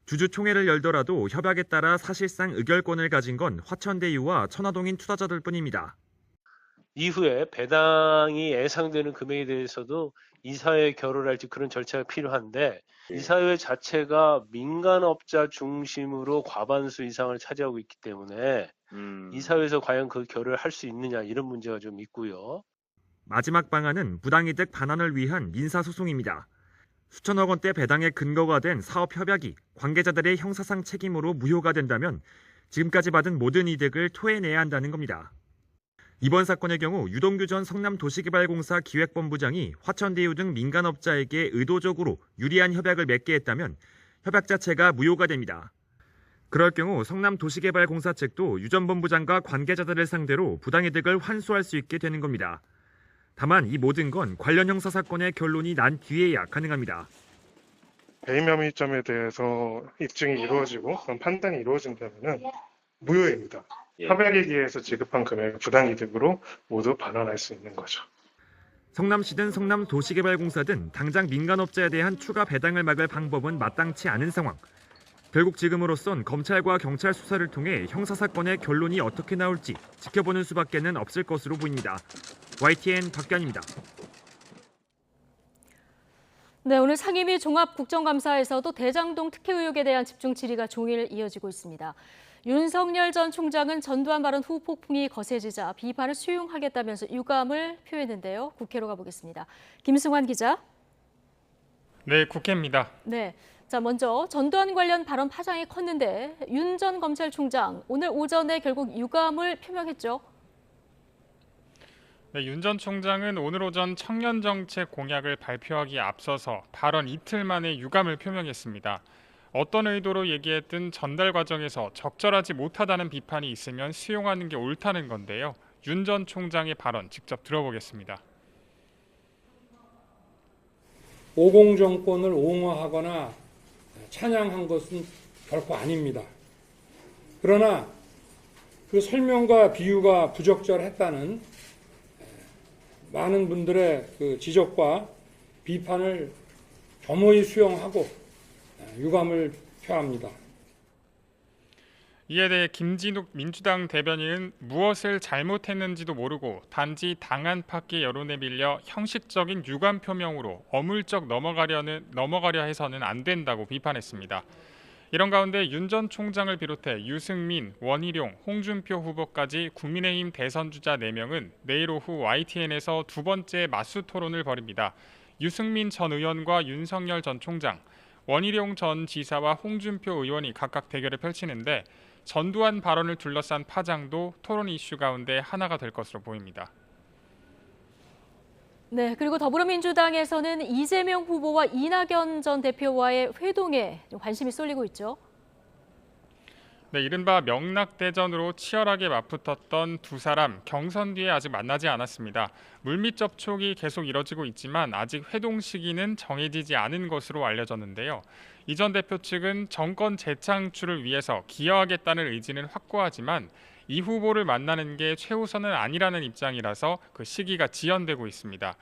주주총회를 열더라도 협약에 따라 사실상 의결권을 가진 건 화천대유와 천화동인 투자자들 뿐입니다. 이후에 배당이 예상되는 금액에 대해서도 이사회 결의할지 그런 절차가 필요한데 이사회 자체가 민간업자 중심으로 과반수 이상을 차지하고 있기 때문에 이사회에서 과연 그 결의를 할 수 있느냐 이런 문제가 좀 있고요. 마지막 방안은 부당이득 반환을 위한 민사소송입니다. 수천억 원대 배당의 근거가 된 사업협약이 관계자들의 형사상 책임으로 무효가 된다면 지금까지 받은 모든 이득을 토해내야 한다는 겁니다. 이번 사건의 경우 유동규 전 성남도시개발공사 기획본부장이 화천대유 등 민간업자에게 의도적으로 유리한 협약을 맺게 했다면 협약 자체가 무효가 됩니다. 그럴 경우 성남도시개발공사 측도 유 전 본부장과 관계자들을 상대로 부당이득을 환수할 수 있게 되는 겁니다. 다만 이 모든 건 관련 형사사건의 결론이 난 뒤에야 가능합니다. 배임 혐의점에 대해서 입증이 이루어지고 그런 판단이 이루어진다면 무효입니다. 협약에 의해서 지급한 금액을 부당이득으로 모두 반환할 수 있는 거죠. 성남시든 성남도시개발공사든 당장 민간업자에 대한 추가 배당을 막을 방법은 마땅치 않은 상황. 결국 지금으로선 검찰과 경찰 수사를 통해 형사사건의 결론이 어떻게 나올지 지켜보는 수밖에는 없을 것으로 보입니다. YTN 박견입니다. 네, 오늘 상임위 종합국정감사에서도 대장동 특혜 의혹에 대한 집중 질의가 종일 이어지고 있습니다. 윤석열 전 총장은 전두환 발언 후 폭풍이 거세지자 비판을 수용하겠다면서 유감을 표했는데요. 국회로 가보겠습니다. 김승환 기자. 네, 국회입니다. 네. 자, 먼저 전두환 관련 발언 파장이 컸는데 윤 전 검찰총장 오늘 오전에 결국 유감을 표명했죠. 네, 윤 전 총장은 오늘 오전 청년정책 공약을 발표하기에 앞서서 발언 이틀 만에 유감을 표명했습니다. 어떤 의도로 얘기했든 전달 과정에서 적절하지 못하다는 비판이 있으면 수용하는 게 옳다는 건데요. 윤 전 총장의 발언 직접 들어보겠습니다. 50 정권을 옹호하거나 찬양한 것은 결코 아닙니다. 그러나 그 설명과 비유가 부적절했다는 많은 분들의 그 지적과 비판을 겸허히 수용하고 유감을 표합니다. 이에 대해 김진욱 민주당 대변인은 무엇을 잘못했는지도 모르고 단지 당한 파기 여론에 밀려 형식적인 유감 표명으로 어물쩍 넘어가려 해서는 안 된다고 비판했습니다. 이런 가운데 윤 전 총장을 비롯해 유승민, 원희룡, 홍준표 후보까지 국민의힘 대선주자 4명은 내일 오후 YTN에서 두 번째 맞수 토론을 벌입니다. 유승민 전 의원과 윤석열 전 총장, 원희룡 전 지사와 홍준표 의원이 각각 대결을 펼치는데 전두환 발언을 둘러싼 파장도 토론 이슈 가운데 하나가 될 것으로 보입니다. 네, 그리고 더불어민주당에서는 이재명 후보와 이낙연 전 대표와의 회동에 관심이 쏠리고 있죠. 네, 이른바 명락대전으로 치열하게 맞붙었던 두 사람 경선 뒤에 아직 만나지 않았습니다. 물밑 접촉이 계속 이뤄지고 있지만 아직 회동 시기는 정해지지 않은 것으로 알려졌는데요. 이 전 대표 측은 정권 재창출을 위해서 기여하겠다는 의지는 확고하지만 이 후보를 만나는 게 최우선은 아니라는 입장이라서 그 시기가 지연되고 있습니다.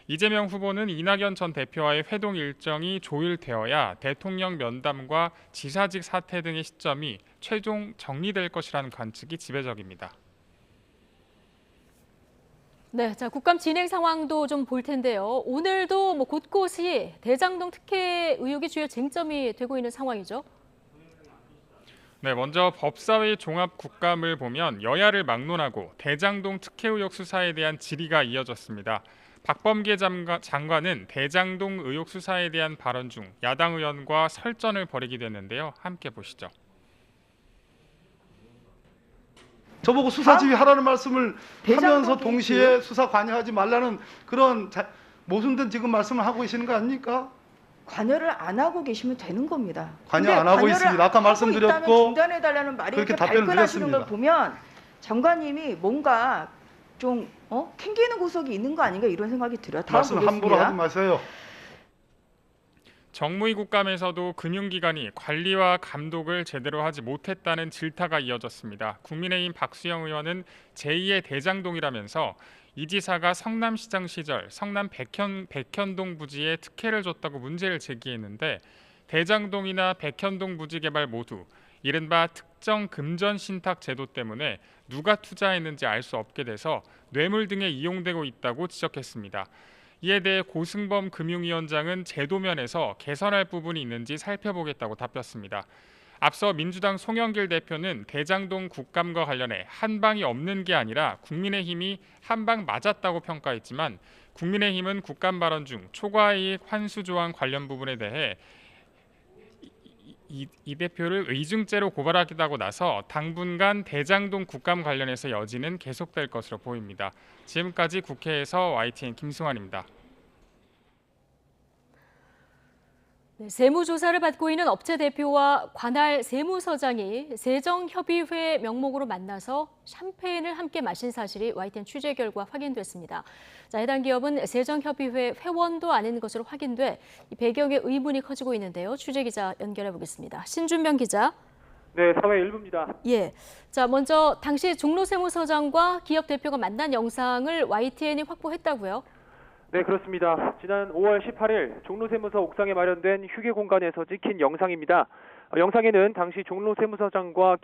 이재명 후보는 이낙연 전 대표와의 회동 일정이 조율되어야 대통령 면담과 지사직 사퇴 등의 시점이 최종 정리될 것이라는 관측이 지배적입니다. 네, 자 국감 진행 상황도 좀 볼 텐데요. 오늘도 곳곳이 대장동 특혜 의혹이 주요 쟁점이 되고 있는 상황이죠. 네, 먼저 법사위 종합국감을 보면 여야를 막론하고 대장동 특혜 의혹 수사에 대한 질의가 이어졌습니다. 박범계 장관은 대장동 의혹 수사에 대한 발언 중 야당 의원과 설전을 벌이기도 했는데요. 함께 보시죠. 저보고 수사 지휘하라는 말씀을 하면서 동시에 수사 관여하지 말라는 그런 모순된 지금 말씀을 하고 계시는 거 아닙니까? 관여를 안 하고 계시면 되는 겁니다. 관여 안 하고 있습니다. 아까 말씀드렸고 중단해달라는 말이 그렇게 이렇게 답변을 발끈하시는 걸 드렸습니다. 보면 장관님이 뭔가 좀 캥기는 구석이 있는 거 아닌가 이런 생각이 들어요. 다음 말씀 함부로 보겠습니다. 하지 마세요. 정무위 국감에서도 금융기관이 관리와 감독을 제대로 하지 못했다는 질타가 이어졌습니다. 국민의힘 박수영 의원은 제2의 대장동이라면서 이 지사가 성남시장 시절 성남 백현동 부지에 특혜를 줬다고 문제를 제기했는데 대장동이나 백현동 부지 개발 모두 이른바 특정 금전 신탁 제도 때문에 누가 투자했는지 알 수 없게 돼서 뇌물 등에 이용되고 있다고 지적했습니다. 이에 대해 고승범 금융위원장은 제도면에서 개선할 부분이 있는지 살펴보겠다고 답했습니다. 앞서 민주당 송영길 대표는 대장동 국감과 관련해 한 방이 없는 게 아니라 국민의힘이 한 방 맞았다고 평가했지만 국민의힘은 국감 발언 중 초과이익 환수 조항 관련 부분에 대해 이 대표를 의중죄로 고발하기도 나서 당분간 대장동 국감 관련해서 여지는 계속될 것으로 보입니다. 지금까지 국회에서 YTN 김승환입니다. 네, 세무조사를 받고 있는 업체 대표와 관할 세무서장이 세정협의회 명목으로 만나서 샴페인을 함께 마신 사실이 YTN 취재 결과 확인됐습니다. 자, 해당 기업은 세정협의회 회원도 아닌 것으로 확인돼 이 배경에 의문이 커지고 있는데요. 취재 기자 연결해 보겠습니다. 신준명 기자. 네, 사회 일부입니다. 예. 자, 먼저 당시 종로세무서장과 기업 대표가 만난 영상을 YTN이 확보했다고요? 네, 그렇습니다. 지난 5월 18일 종로세무서 옥상에 마련된 휴게 공간에서 찍힌 영상입니다. 영상에는 당시 종로세무서장과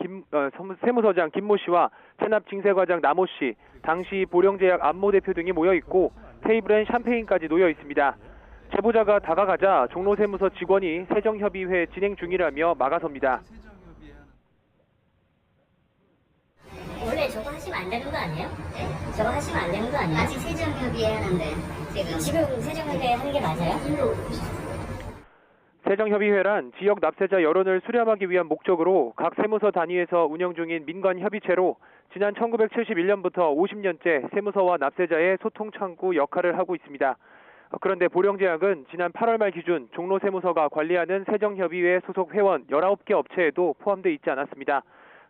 세무서장 김모 씨와 체납징세과장 남호 씨, 당시 보령제약 안모 대표 등이 모여 있고 테이블엔 샴페인까지 놓여 있습니다. 제보자가 다가가자 종로세무서 직원이 세정협의회 진행 중이라며 막아섭니다. 원래 저거 하시면 안 되는 거 아니에요? 네? 저거 하시면 안 되는 거 아니에요? 아직 세정협의회 하는데 지금 세정협의회 하는 게 맞아요? 세정협의회란 지역 납세자 여론을 수렴하기 위한 목적으로 각 세무서 단위에서 운영 중인 민간협의체로 지난 1971년부터 50년째 세무서와 납세자의 소통 창구 역할을 하고 있습니다. 그런데 보령제약은 지난 8월 말 기준 종로세무서가 관리하는 세정협의회 소속 회원 19개 업체에도 포함돼 있지 않았습니다.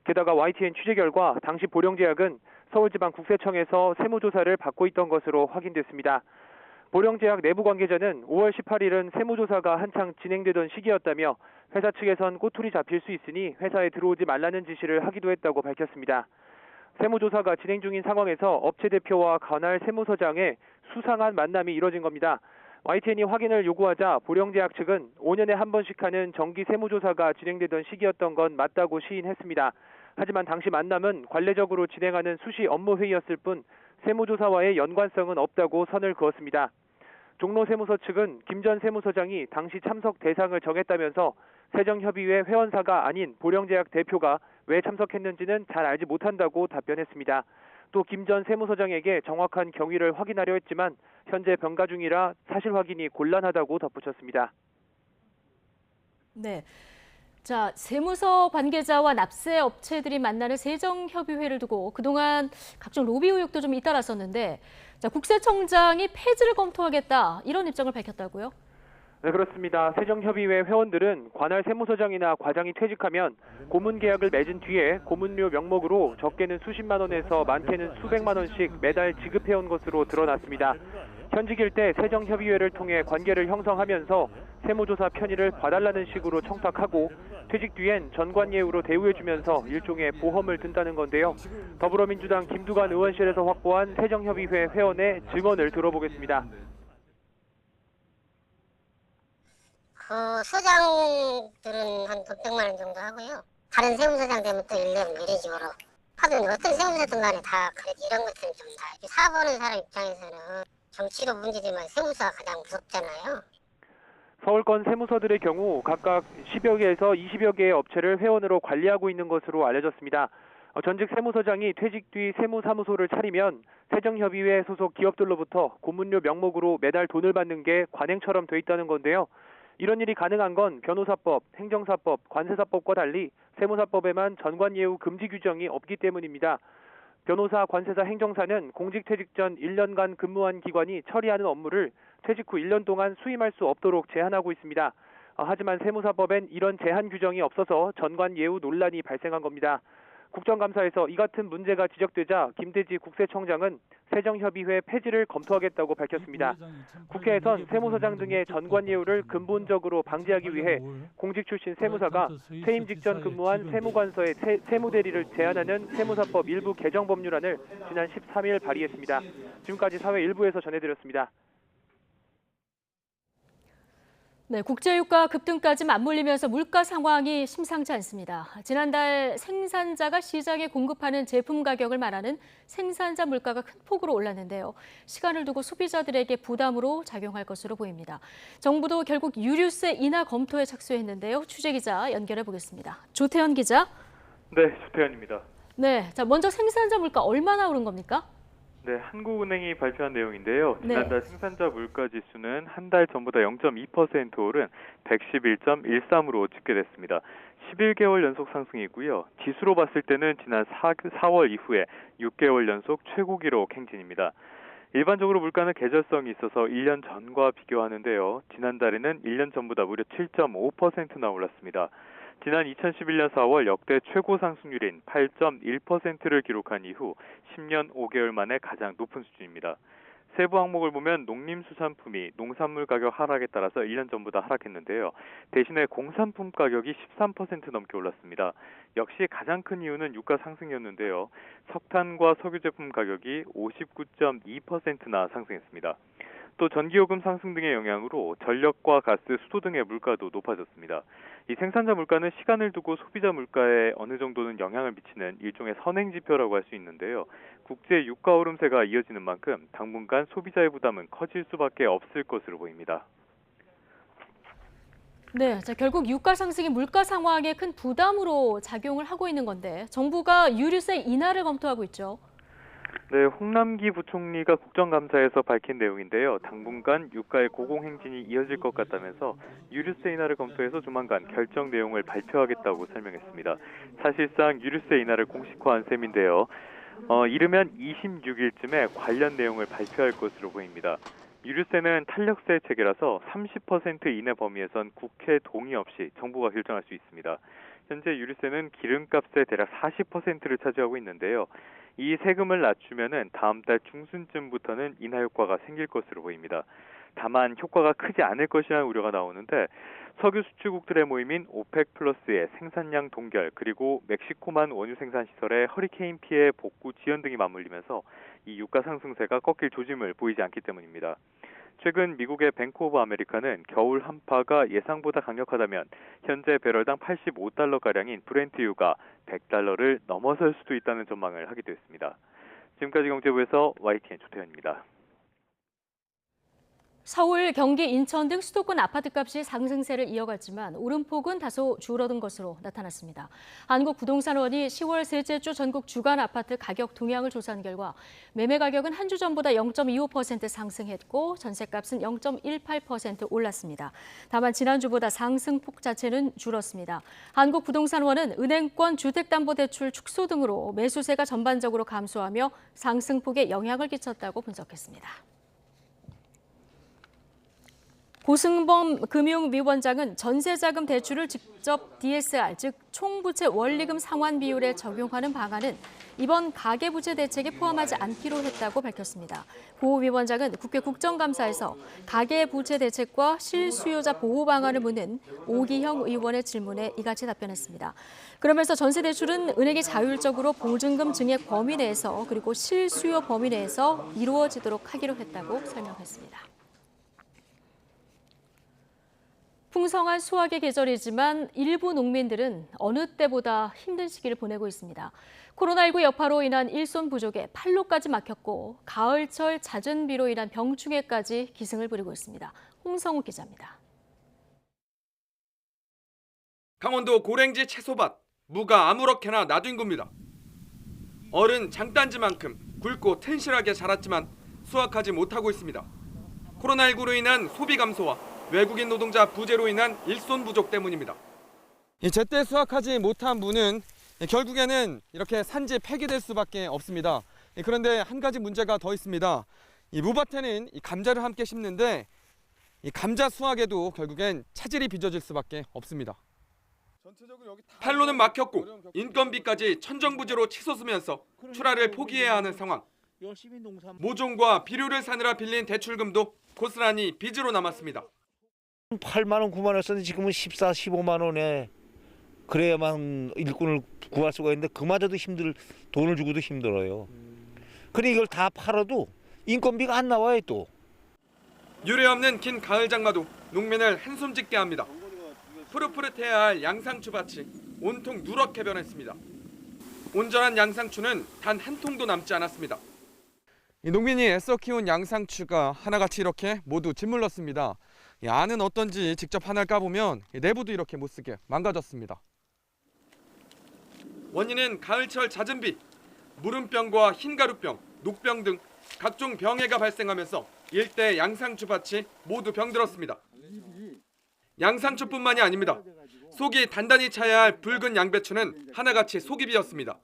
게다가 YTN 취재 결과 당시 보령제약은 서울지방국세청에서 세무조사를 받고 있던 것으로 확인됐습니다. 보령제약 내부 관계자는 5월 18일은 세무조사가 한창 진행되던 시기였다며 회사 측에선 꼬투리 잡힐 수 있으니 회사에 들어오지 말라는 지시를 하기도 했다고 밝혔습니다. 세무조사가 진행 중인 상황에서 업체 대표와 관할 세무서장의 수상한 만남이 이뤄진 겁니다. YTN이 확인을 요구하자 보령제약 측은 5년에 한 번씩 하는 정기 세무조사가 진행되던 시기였던 건 맞다고 시인했습니다. 하지만 당시 만남은 관례적으로 진행하는 수시 업무회의였을 뿐 세무조사와의 연관성은 없다고 선을 그었습니다. 종로세무서 측은 김 전 세무서장이 당시 참석 대상을 정했다면서 세정협의회 회원사가 아닌 보령제약 대표가 왜 참석했는지는 잘 알지 못한다고 답변했습니다. 또 김 전 세무서장에게 정확한 경위를 확인하려 했지만 현재 병가 중이라 사실 확인이 곤란하다고 덧붙였습니다. 네. 자, 세무서 관계자와 납세 업체들이 만나는 세정협의회를 두고 그동안 각종 로비 의혹도 좀 잇따랐었는데 자, 국세청장이 폐지를 검토하겠다 이런 입장을 밝혔다고요? 네, 그렇습니다. 세정협의회 회원들은 관할 세무서장이나 과장이 퇴직하면 고문 계약을 맺은 뒤에 고문료 명목으로 적게는 수십만 원에서 많게는 수백만 원씩 매달 지급해온 것으로 드러났습니다. 현직일 때 세정협의회를 통해 관계를 형성하면서 세무조사 편의를 봐달라는 식으로 청탁하고 퇴직 뒤엔 전관예우로 대우해주면서 일종의 보험을 든다는 건데요. 더불어민주당 김두관 의원실에서 확보한 세정협의회 회원의 증언을 들어보겠습니다. 서장들은 한 100만 원 정도 하고요. 다른 세무서장 되면 또 1년 이런 식으로 하든 어떤 세무서든 간에 다 이런 것들은 좀 다 사보는 사람 입장에서는 정치도 문제지만 세무서가 가장 무섭잖아요. 서울권 세무서들의 경우 각각 10여 개에서 20여 개의 업체를 회원으로 관리하고 있는 것으로 알려졌습니다. 전직 세무서장이 퇴직 뒤 세무사무소를 차리면 세정협의회 소속 기업들로부터 고문료 명목으로 매달 돈을 받는 게 관행처럼 돼 있다는 건데요. 이런 일이 가능한 건 변호사법, 행정사법, 관세사법과 달리 세무사법에만 전관예우 금지 규정이 없기 때문입니다. 변호사, 관세사, 행정사는 공직퇴직 전 1년간 근무한 기관이 처리하는 업무를 퇴직 후 1년 동안 수임할 수 없도록 제한하고 있습니다. 하지만 세무사법엔 이런 제한 규정이 없어서 전관예우 논란이 발생한 겁니다. 국정감사에서 이 같은 문제가 지적되자 김대지 국세청장은 세정협의회 폐지를 검토하겠다고 밝혔습니다. 국회에선 세무서장 등의 전관 예우를 근본적으로 방지하기 위해 공직 출신 세무사가 퇴임 직전 근무한 세무관서의 세무대리를 제한하는 세무사법 일부 개정 법률안을 지난 13일 발의했습니다. 지금까지 사회 일부에서 전해드렸습니다. 네, 국제유가 급등까지 맞물리면서 물가 상황이 심상치 않습니다. 지난달 생산자가 시장에 공급하는 제품 가격을 말하는 생산자 물가가 큰 폭으로 올랐는데요. 시간을 두고 소비자들에게 부담으로 작용할 것으로 보입니다. 정부도 결국 유류세 인하 검토에 착수했는데요. 취재기자 연결해 보겠습니다. 조태현 기자. 네, 조태현입니다. 네, 자 먼저 생산자 물가 얼마나 오른 겁니까? 네, 한국은행이 발표한 내용인데요. 지난달 네. 생산자 물가 지수는 한 달 전보다 0.2% 오른 111.13으로 집계됐습니다. 11개월 연속 상승이고요. 지수로 봤을 때는 지난 4월 이후에 6개월 연속 최고 기록 행진입니다. 일반적으로 물가는 계절성이 있어서 1년 전과 비교하는데요. 지난달에는 1년 전보다 무려 7.5%나 올랐습니다. 지난 2011년 4월 역대 최고 상승률인 8.1%를 기록한 이후 10년 5개월 만에 가장 높은 수준입니다. 세부 항목을 보면 농림수산품이 농산물 가격 하락에 따라서 1년 전보다 하락했는데요. 대신에 공산품 가격이 13% 넘게 올랐습니다. 역시 가장 큰 이유는 유가 상승이었는데요. 석탄과 석유 제품 가격이 59.2%나 상승했습니다. 또 전기요금 상승 등의 영향으로 전력과 가스, 수도 등의 물가도 높아졌습니다. 이 생산자 물가는 시간을 두고 소비자 물가에 어느 정도는 영향을 미치는 일종의 선행지표라고 할 수 있는데요. 국제 유가 오름세가 이어지는 만큼 당분간 소비자의 부담은 커질 수밖에 없을 것으로 보입니다. 네, 자, 결국 유가 상승이 물가 상황에 큰 부담으로 작용을 하고 있는 건데 정부가 유류세 인하를 검토하고 있죠. 네, 홍남기 부총리가 국정감사에서 밝힌 내용인데요. 당분간 유가의 고공행진이 이어질 것 같다면서 유류세 인하를 검토해서 조만간 결정 내용을 발표하겠다고 설명했습니다. 사실상 유류세 인하를 공식화한 셈인데요. 이르면 26일쯤에 관련 내용을 발표할 것으로 보입니다. 유류세는 탄력세 체계라서 30% 이내 범위에선 국회 동의 없이 정부가 결정할 수 있습니다. 현재 유류세는 기름값의 대략 40%를 차지하고 있는데요. 이 세금을 낮추면은 다음 달 중순쯤부터는 인하 효과가 생길 것으로 보입니다. 다만 효과가 크지 않을 것이라는 우려가 나오는데 석유 수출국들의 모임인 오펙 플러스의 생산량 동결 그리고 멕시코만 원유 생산 시설의 허리케인 피해 복구 지연 등이 맞물리면서 이 유가 상승세가 꺾일 조짐을 보이지 않기 때문입니다. 최근 미국의 뱅크 오브 아메리카는 겨울 한파가 예상보다 강력하다면 현재 배럴당 85달러가량인 브렌트유가 100달러를 넘어설 수도 있다는 전망을 하기도 했습니다. 지금까지 경제부에서 YTN 조태현입니다. 서울, 경기, 인천 등 수도권 아파트값이 상승세를 이어갔지만 오름폭은 다소 줄어든 것으로 나타났습니다. 한국부동산원이 10월 셋째 주 전국 주간 아파트 가격 동향을 조사한 결과 매매 가격은 한 주 전보다 0.25% 상승했고 전세값은 0.18% 올랐습니다. 다만 지난주보다 상승폭 자체는 줄었습니다. 한국부동산원은 은행권 주택담보대출 축소 등으로 매수세가 전반적으로 감소하며 상승폭에 영향을 끼쳤다고 분석했습니다. 고승범 금융위원장은 전세자금 대출을 직접 DSR, 즉 총부채 원리금 상환 비율에 적용하는 방안은 이번 가계부채 대책에 포함하지 않기로 했다고 밝혔습니다. 고 위원장은 국회 국정감사에서 가계부채 대책과 실수요자 보호 방안을 묻는 오기형 의원의 질문에 이같이 답변했습니다. 그러면서 전세 대출은 은행이 자율적으로 보증금 증액 범위 내에서 그리고 실수요 범위 내에서 이루어지도록 하기로 했다고 설명했습니다. 풍성한 수확의 계절이지만 일부 농민들은 어느 때보다 힘든 시기를 보내고 있습니다. 코로나19 여파로 인한 일손 부족에 판로까지 막혔고 가을철 잦은 비로 인한 병충해까지 기승을 부리고 있습니다. 홍성욱 기자입니다. 강원도 고랭지 채소밭, 무가 아무렇게나 놔둔 겁니다. 어른 장단지만큼 굵고 튼실하게 자랐지만 수확하지 못하고 있습니다. 코로나19로 인한 소비 감소와 외국인 노동자 부재로 인한 일손 부족 때문입니다. 제때 수확하지 못한 무는 결국에는 이렇게 산지 폐기될 수밖에 없습니다. 그런데 한 가지 문제가 더 있습니다. 이 무밭에는 이 감자를 함께 심는데 이 감자 수확에도 결국엔 차질이 빚어질 수밖에 없습니다. 판로는 막혔고 인건비까지 천정부지로 치솟으면서 출하를 포기해야 하는 상황. 모종과 비료를 사느라 빌린 대출금도 고스란히 빚으로 남았습니다. 8만 원, 9만 원 썼는데 지금은 14, 15만 원에 그래야만 일꾼을 구할 수가 있는데 그마저도 돈을 주고도 힘들어요. 그러니 이걸 다 팔아도 인건비가 안 나와요 또. 유례없는 긴 가을 장마도 농민을 한숨 짓게 합니다. 푸릇푸릇해야 할 양상추밭이 온통 누렇게 변했습니다. 온전한 양상추는 단 한 통도 남지 않았습니다. 이 농민이 애써 키운 양상추가 하나같이 이렇게 모두 짓물렀습니다. 안은 어떤지 직접 하나를 까보면 내부도 이렇게 못쓰게 망가졌습니다. 원인은 가을철 잦은 비, 무름병과 흰가루병, 녹병 등 각종 병해가 발생하면서 일대 양상추밭이 모두 병들었습니다. 양상추뿐만이 아닙니다. 속이 단단히 차야 할 붉은 양배추는 하나같이 속이 비었습니다.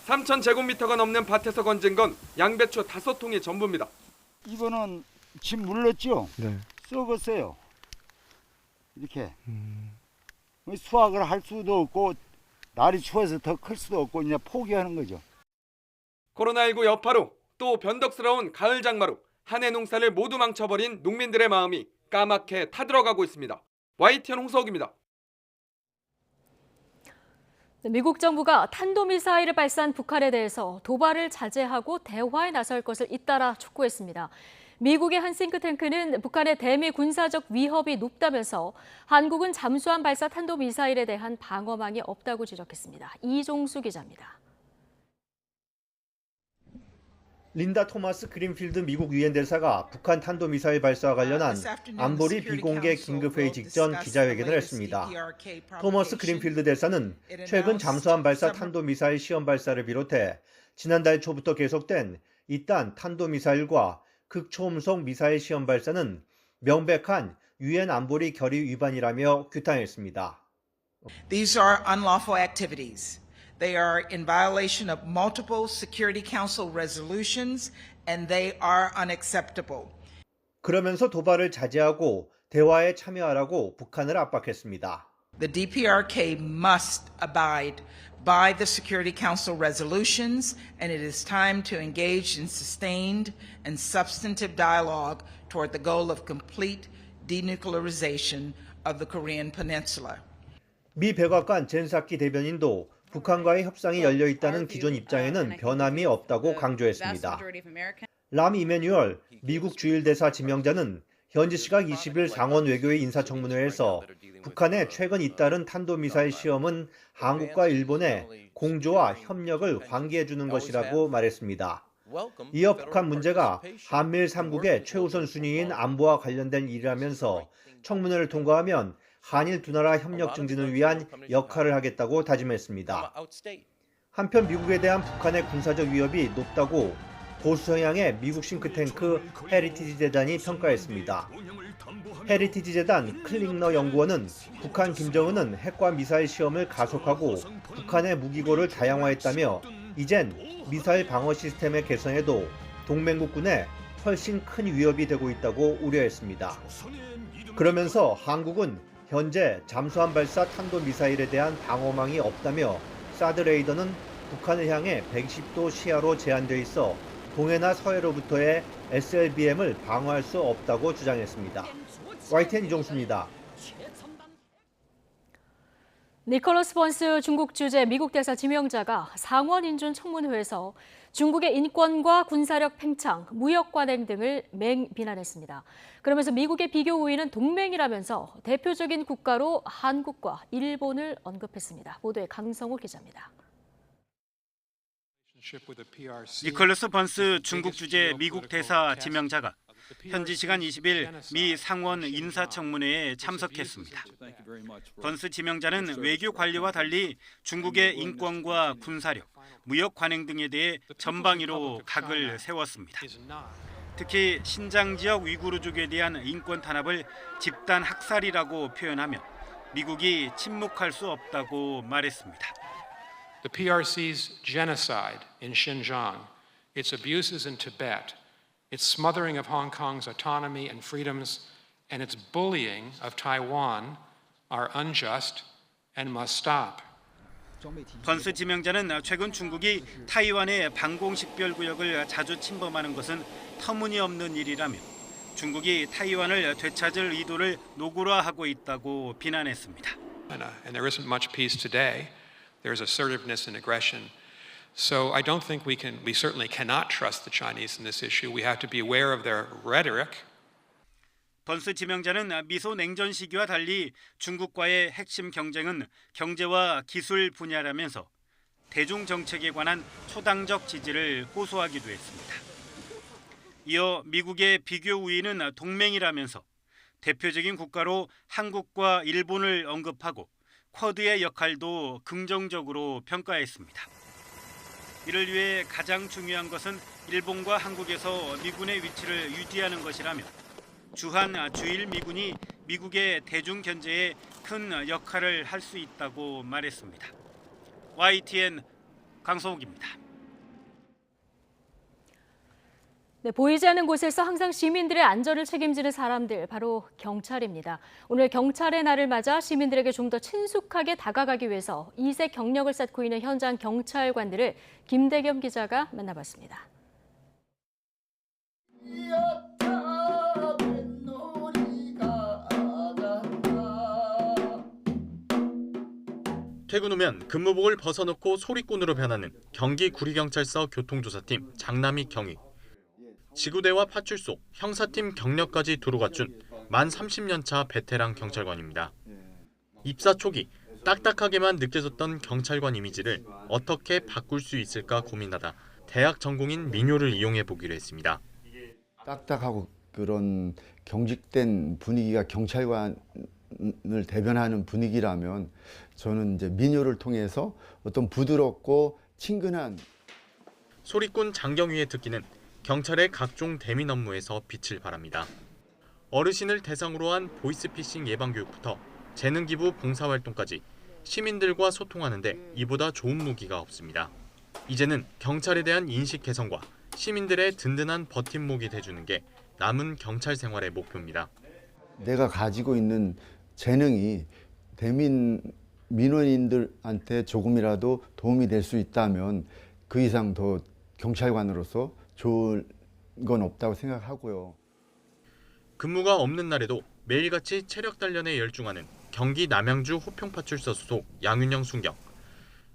3,000제곱미터가 넘는 밭에서 건진 건 양배추 5통이 전부입니다. 이거는 집 물렀죠? 네. 썩었어요. 이렇게. 수확을 할 수도 없고 날이 추워서 더 클 수도 없고 그냥 포기하는 거죠. 코로나19 여파로 또 변덕스러운 가을 장마로 한 해 농사를 모두 망쳐버린 농민들의 마음이 까맣게 타들어가고 있습니다. YTN 홍석입니다. 미국 정부가 탄도미사일을 발사한 북한에 대해서 도발을 자제하고 대화에 나설 것을 잇따라 촉구했습니다. 미국의 한 싱크탱크는 북한의 대미 군사적 위협이 높다면서 한국은 잠수함 발사 탄도미사일에 대한 방어망이 없다고 지적했습니다. 이종수 기자입니다. 린다 토마스 그린필드 미국 유엔 대사가 북한 탄도미사일 발사와 관련한 안보리 비공개 긴급회의 직전 기자회견을 했습니다. 토머스 그린필드 대사는 최근 잠수함 발사 탄도미사일 시험 발사를 비롯해 지난달 초부터 계속된 이딴 탄도미사일과 극초음속 미사일 시험 발사는 명백한 유엔 안보리 결의 위반이라며 규탄했습니다. These are unlawful activities. They are in violation of multiple Security Council resolutions and they are unacceptable. 그러면서 도발을 자제하고 대화에 참여하라고 북한을 압박했습니다. The DPRK must abide by the Security Council resolutions and it is time to engage in sustained and substantive dialogue toward the goal of complete denuclearization of the Korean Peninsula. 미 백악관 젠 사키 대변인도 북한과의 협상이 열려 있다는 기존 입장에는 변함이 없다고 강조했습니다. 람 이메뉴얼 미국 주일대사 지명자는 현지 시각 20일 상원 외교의 인사청문회에서 북한의 최근 잇따른 탄도미사일 시험은 한국과 일본의 공조와 협력을 환기해주는 것이라고 말했습니다. 이어 북한 문제가 한미일 3국의 최우선 순위인 안보와 관련된 일이라면서 청문회를 통과하면 한일 두 나라 협력 증진을 위한 역할을 하겠다고 다짐했습니다. 한편 미국에 대한 북한의 군사적 위협이 높다고 보수 성향의 미국 싱크탱크 헤리티지 재단이 평가했습니다. 헤리티지 재단 클링너 연구원은 북한 김정은은 핵과 미사일 시험을 가속하고 북한의 무기고를 다양화했다며 이젠 미사일 방어 시스템의 개선에도 동맹국군에 훨씬 큰 위협이 되고 있다고 우려했습니다. 그러면서 한국은 현재 잠수함 발사 탄도미사일에 대한 방어망이 없다며 사드 레이더는 북한을 향해 110도 시야로 제한돼 있어 동해나 서해로부터의 SLBM을 방어할 수 없다고 주장했습니다. YTN 이종수입니다. 니콜러스 번스 중국 주재 미국 대사 지명자가 상원 인준 청문회에서 중국의 인권과 군사력 팽창, 무역 관행 등을 맹비난했습니다. 그러면서 미국의 비교 우위는 동맹이라면서 대표적인 국가로 한국과 일본을 언급했습니다. 보도에 강성호 기자입니다. 니콜러스 번스 중국 주재 미국 대사 지명자가 현지 시간 20일 미 상원 인사청문회에 참석했습니다. 번스 지명자는 외교 관리와 달리 중국의 인권과 군사력, 무역 관행 등에 대해 전방위로 각을 세웠습니다. 특히 신장 지역 위구르족에 대한 인권 탄압을 집단 학살이라고 표현하며 미국이 침묵할 수 없다고 말했습니다. The PRC's genocide in Xinjiang, its abuses in Tibet, its smothering of Hong Kong's autonomy and freedoms, and its bullying of Taiwan are unjust and must stop. 번스 지명자는 최근 중국이 타이완의 방공식별구역을 자주 침범하는 것은 터무니없는 일이라며 중국이 타이완을 되찾을 의도를 노골화하고 있다고 비난했습니다. And there isn't much peace today. There's assertiveness and aggression. So I don't think we certainly cannot trust the Chinese in this issue. We have to be aware of their rhetoric. 번스 지명자는 미소 냉전 시기와 달리 중국과의 핵심 경쟁은 경제와 기술 분야라면서 대중 정책에 관한 초당적 지지를 호소하기도 했습니다. 이어 미국의 비교 우위는 동맹이라면서 대표적인 국가로 한국과 일본을 언급하고 쿼드의 역할도 긍정적으로 평가했습니다. 이를 위해 가장 중요한 것은 일본과 한국에서 미군의 위치를 유지하는 것이라며 주한 주일 미군이 미국의 대중 견제에 큰 역할을 할 수 있다고 말했습니다. YTN 강성욱입니다. 네, 보이지 않는 곳에서 항상 시민들의 안전을 책임지는 사람들, 바로 경찰입니다. 오늘 경찰의 날을 맞아 시민들에게 좀 더 친숙하게 다가가기 위해서 이색 경력을 쌓고 있는 현장 경찰관들을 김대겸 기자가 만나봤습니다. 퇴근 후면 근무복을 벗어놓고 소리꾼으로 변하는 경기 구리경찰서 교통조사팀 장남희 경위. 지구대와 파출소, 형사팀 경력까지 두루 갖춘 만 30년 차 베테랑 경찰관입니다. 입사 초기 딱딱하게만 느껴졌던 경찰관 이미지를 어떻게 바꿀 수 있을까 고민하다 대학 전공인 민요를 이용해 보기로 했습니다. 딱딱하고 그런 경직된 분위기가 경찰관을 대변하는 분위기라면 저는 이제 민요를 통해서 어떤 부드럽고 친근한 소리꾼 장경위의 특기는 경찰의 각종 대민 업무에서 빛을 발합니다. 어르신을 대상으로 한 보이스피싱 예방교육부터 재능기부 봉사활동까지 시민들과 소통하는데 이보다 좋은 무기가 없습니다. 이제는 경찰에 대한 인식 개선과 시민들의 든든한 버팀목이 돼주는 게 남은 경찰 생활의 목표입니다. 내가 가지고 있는 재능이 민원인들한테 조금이라도 도움이 될 수 있다면 그 이상 더 경찰관으로서 좋은 건 없다고 생각하고요. 근무가 없는 날에도 매일같이 체력 단련에 열중하는 경기 남양주 호평파출소 소속 양윤영 순경.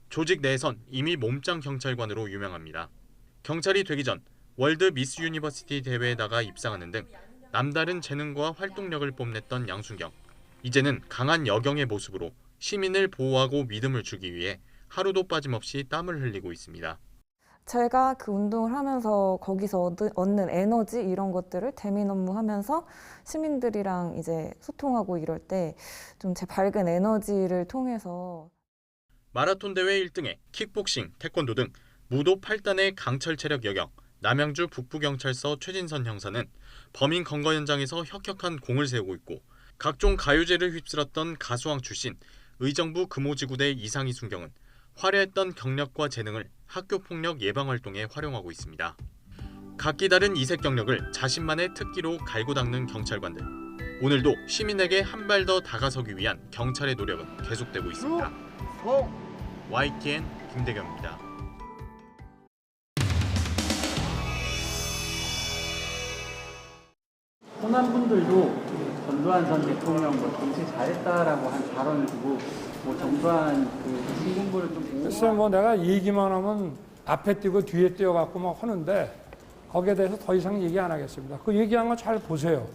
조직 내에선 이미 몸짱 경찰관으로 유명합니다. 경찰이 되기 전 월드 미스 유니버시티 대회에 나가 입상하는 등 남다른 재능과 활동력을 뽐냈던 양순경. 이제는 강한 여경의 모습으로 시민을 보호하고 믿음을 주기 위해 하루도 빠짐없이 땀을 흘리고 있습니다. 제가 그 운동을 하면서 거기서 얻는 에너지 이런 것들을 대민 업무하면서 시민들이랑 이제 소통하고 이럴 때 좀 제 밝은 에너지를 통해서 마라톤 대회 1등에 킥복싱, 태권도 등 무도 8단의 강철 체력 여경 남양주 북부경찰서 최진선 형사는 범인 검거 현장에서 혁혁한 공을 세우고 있고 각종 가요제를 휩쓸었던 가수왕 출신 의정부 금호지구대 이상희 순경은 화려했던 경력과 재능을 학교폭력 예방활동에 활용하고 있습니다. 각기 다른 이색 경력을 자신만의 특기로 갈고 닦는 경찰관들. 오늘도 시민에게 한 발 더 다가서기 위한 경찰의 노력은 계속되고 있습니다. YTN 김대겸입니다. 호남 분들도 전두환 전 대통령 정치 잘했다라고 한 발언을 두고 전두환 신군부를 좀 글쎄 내가 얘기만 하면 앞에 뛰고 뒤에 뛰어갖고 막 하는데 거기에 대해서 더 이상 얘기 안 하겠습니다. 그 얘기한 거 잘 보세요.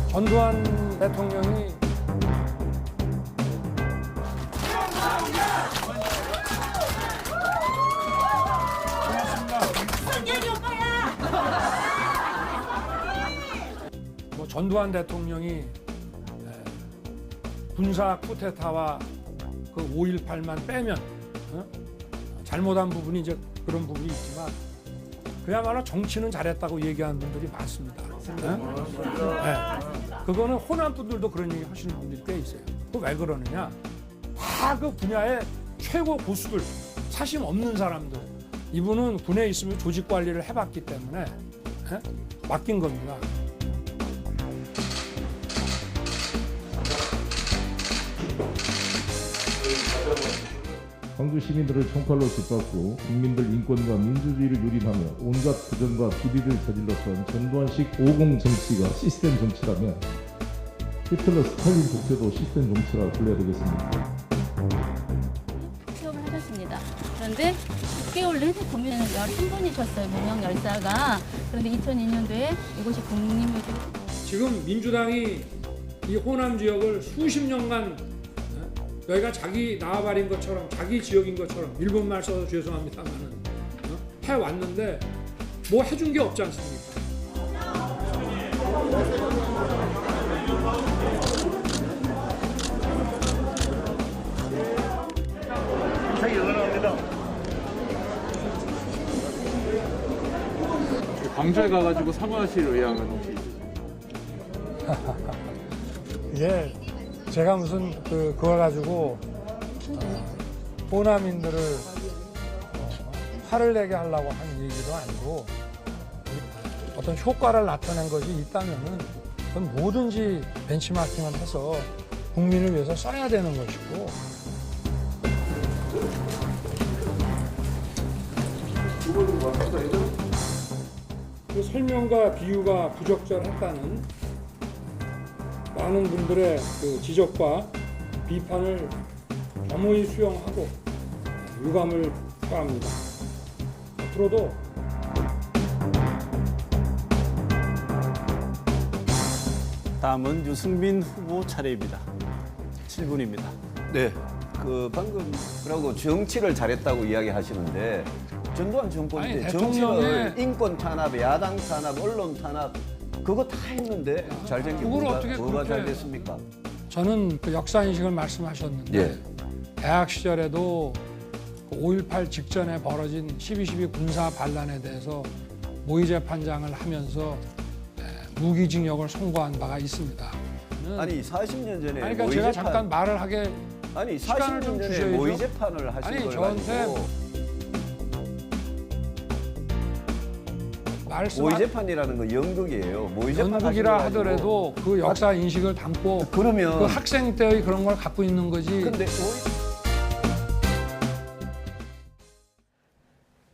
전두환 대통령이 전두환 대통령이 군사 쿠데타와 그 5.18만 빼면 잘못한 부분이 이제 그런 부분이 있지만 그야말로 정치는 잘했다고 얘기하는 분들이 많습니다. 그거는 호남 분들도 그런 얘기 하시는 분들이 꽤 있어요. 그 왜 그러느냐? 다 그 분야의 최고 고수들, 사심 없는 사람들. 이분은 군에 있으면 조직 관리를 해봤기 때문에 맡긴 겁니다. 광주 시민들을 총칼로 짓밟고 국민들 인권과 민주주의를 유린하며 온갖 부정과 비리를 저질렀던 전두환식 50 정치가 시스템 정치라면 히틀러 스탈린 독재도 시스템 정치라고 불러야 되겠습니까? 취업을 하셨습니다. 그런데 6개월 내내 고민을 11분이셨어요. 명령 열사가. 그런데 2002년도에 이곳이 국립묘지. 지금 민주당이 이 호남 지역을 수십 년간 여기가 자기 나와버린 것처럼 자기 지역인 것처럼 일본말 써서 죄송합니다만은 해왔는데 뭐 해준 게 없지 않습니까? 광주에 가가지고 사과하실 의향은 혹시 예, 제가 무슨 그걸 가지고 호남인들을 화를 내게 하려고 하는 얘기도 아니고 어떤 효과를 나타낸 것이 있다면은 그건 뭐든지 벤치마킹을 해서 국민을 위해서 써야 되는 것이고. 그 설명과 비유가 부적절했다는 많은 분들의 그 지적과 비판을 겸허히 수용하고 유감을 표합니다. 앞으로도 다음은 유승민 후보 차례입니다. 7분입니다. 네, 방금 그러고 정치를 잘했다고 이야기하시는데 전두환 정권 때 정치를 인권 탄압, 야당 탄압, 언론 탄압 그거 다 했는데 잘 된 게 뭐가 잘 됐습니까? 저는 그 역사 인식을 말씀하셨는데 예. 대학 시절에도 5.18 직전에 벌어진 12.12 군사 반란에 대해서 모의 재판장을 하면서 무기징역을 선고한 바가 있습니다. 아니 40년 전에 그러니까 제가 잠깐 말을 하게 아니 시간을 40년 좀 전에 주셔야죠. 모의 재판을 하신 아니 걸 저한테 가지고 모의 재판이라는 건 연극이에요. 모의 재판 연극이라 하더라도 그 역사 인식을 담고 그러면 그 학생 때의 그런 걸 갖고 있는 거지. 근데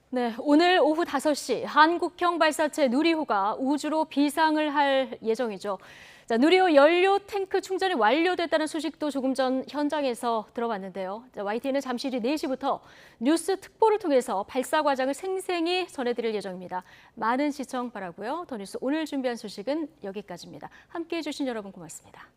네, 오늘 오후 5시 한국형 발사체 누리호가 우주로 비상을 할 예정이죠. 자, 누리호 연료 탱크 충전이 완료됐다는 소식도 조금 전 현장에서 들어봤는데요. 자, YTN은 잠시 뒤 4시부터 뉴스 특보를 통해서 발사 과정을 생생히 전해드릴 예정입니다. 많은 시청 바라고요. 더 뉴스 오늘 준비한 소식은 여기까지입니다. 함께해 주신 여러분 고맙습니다.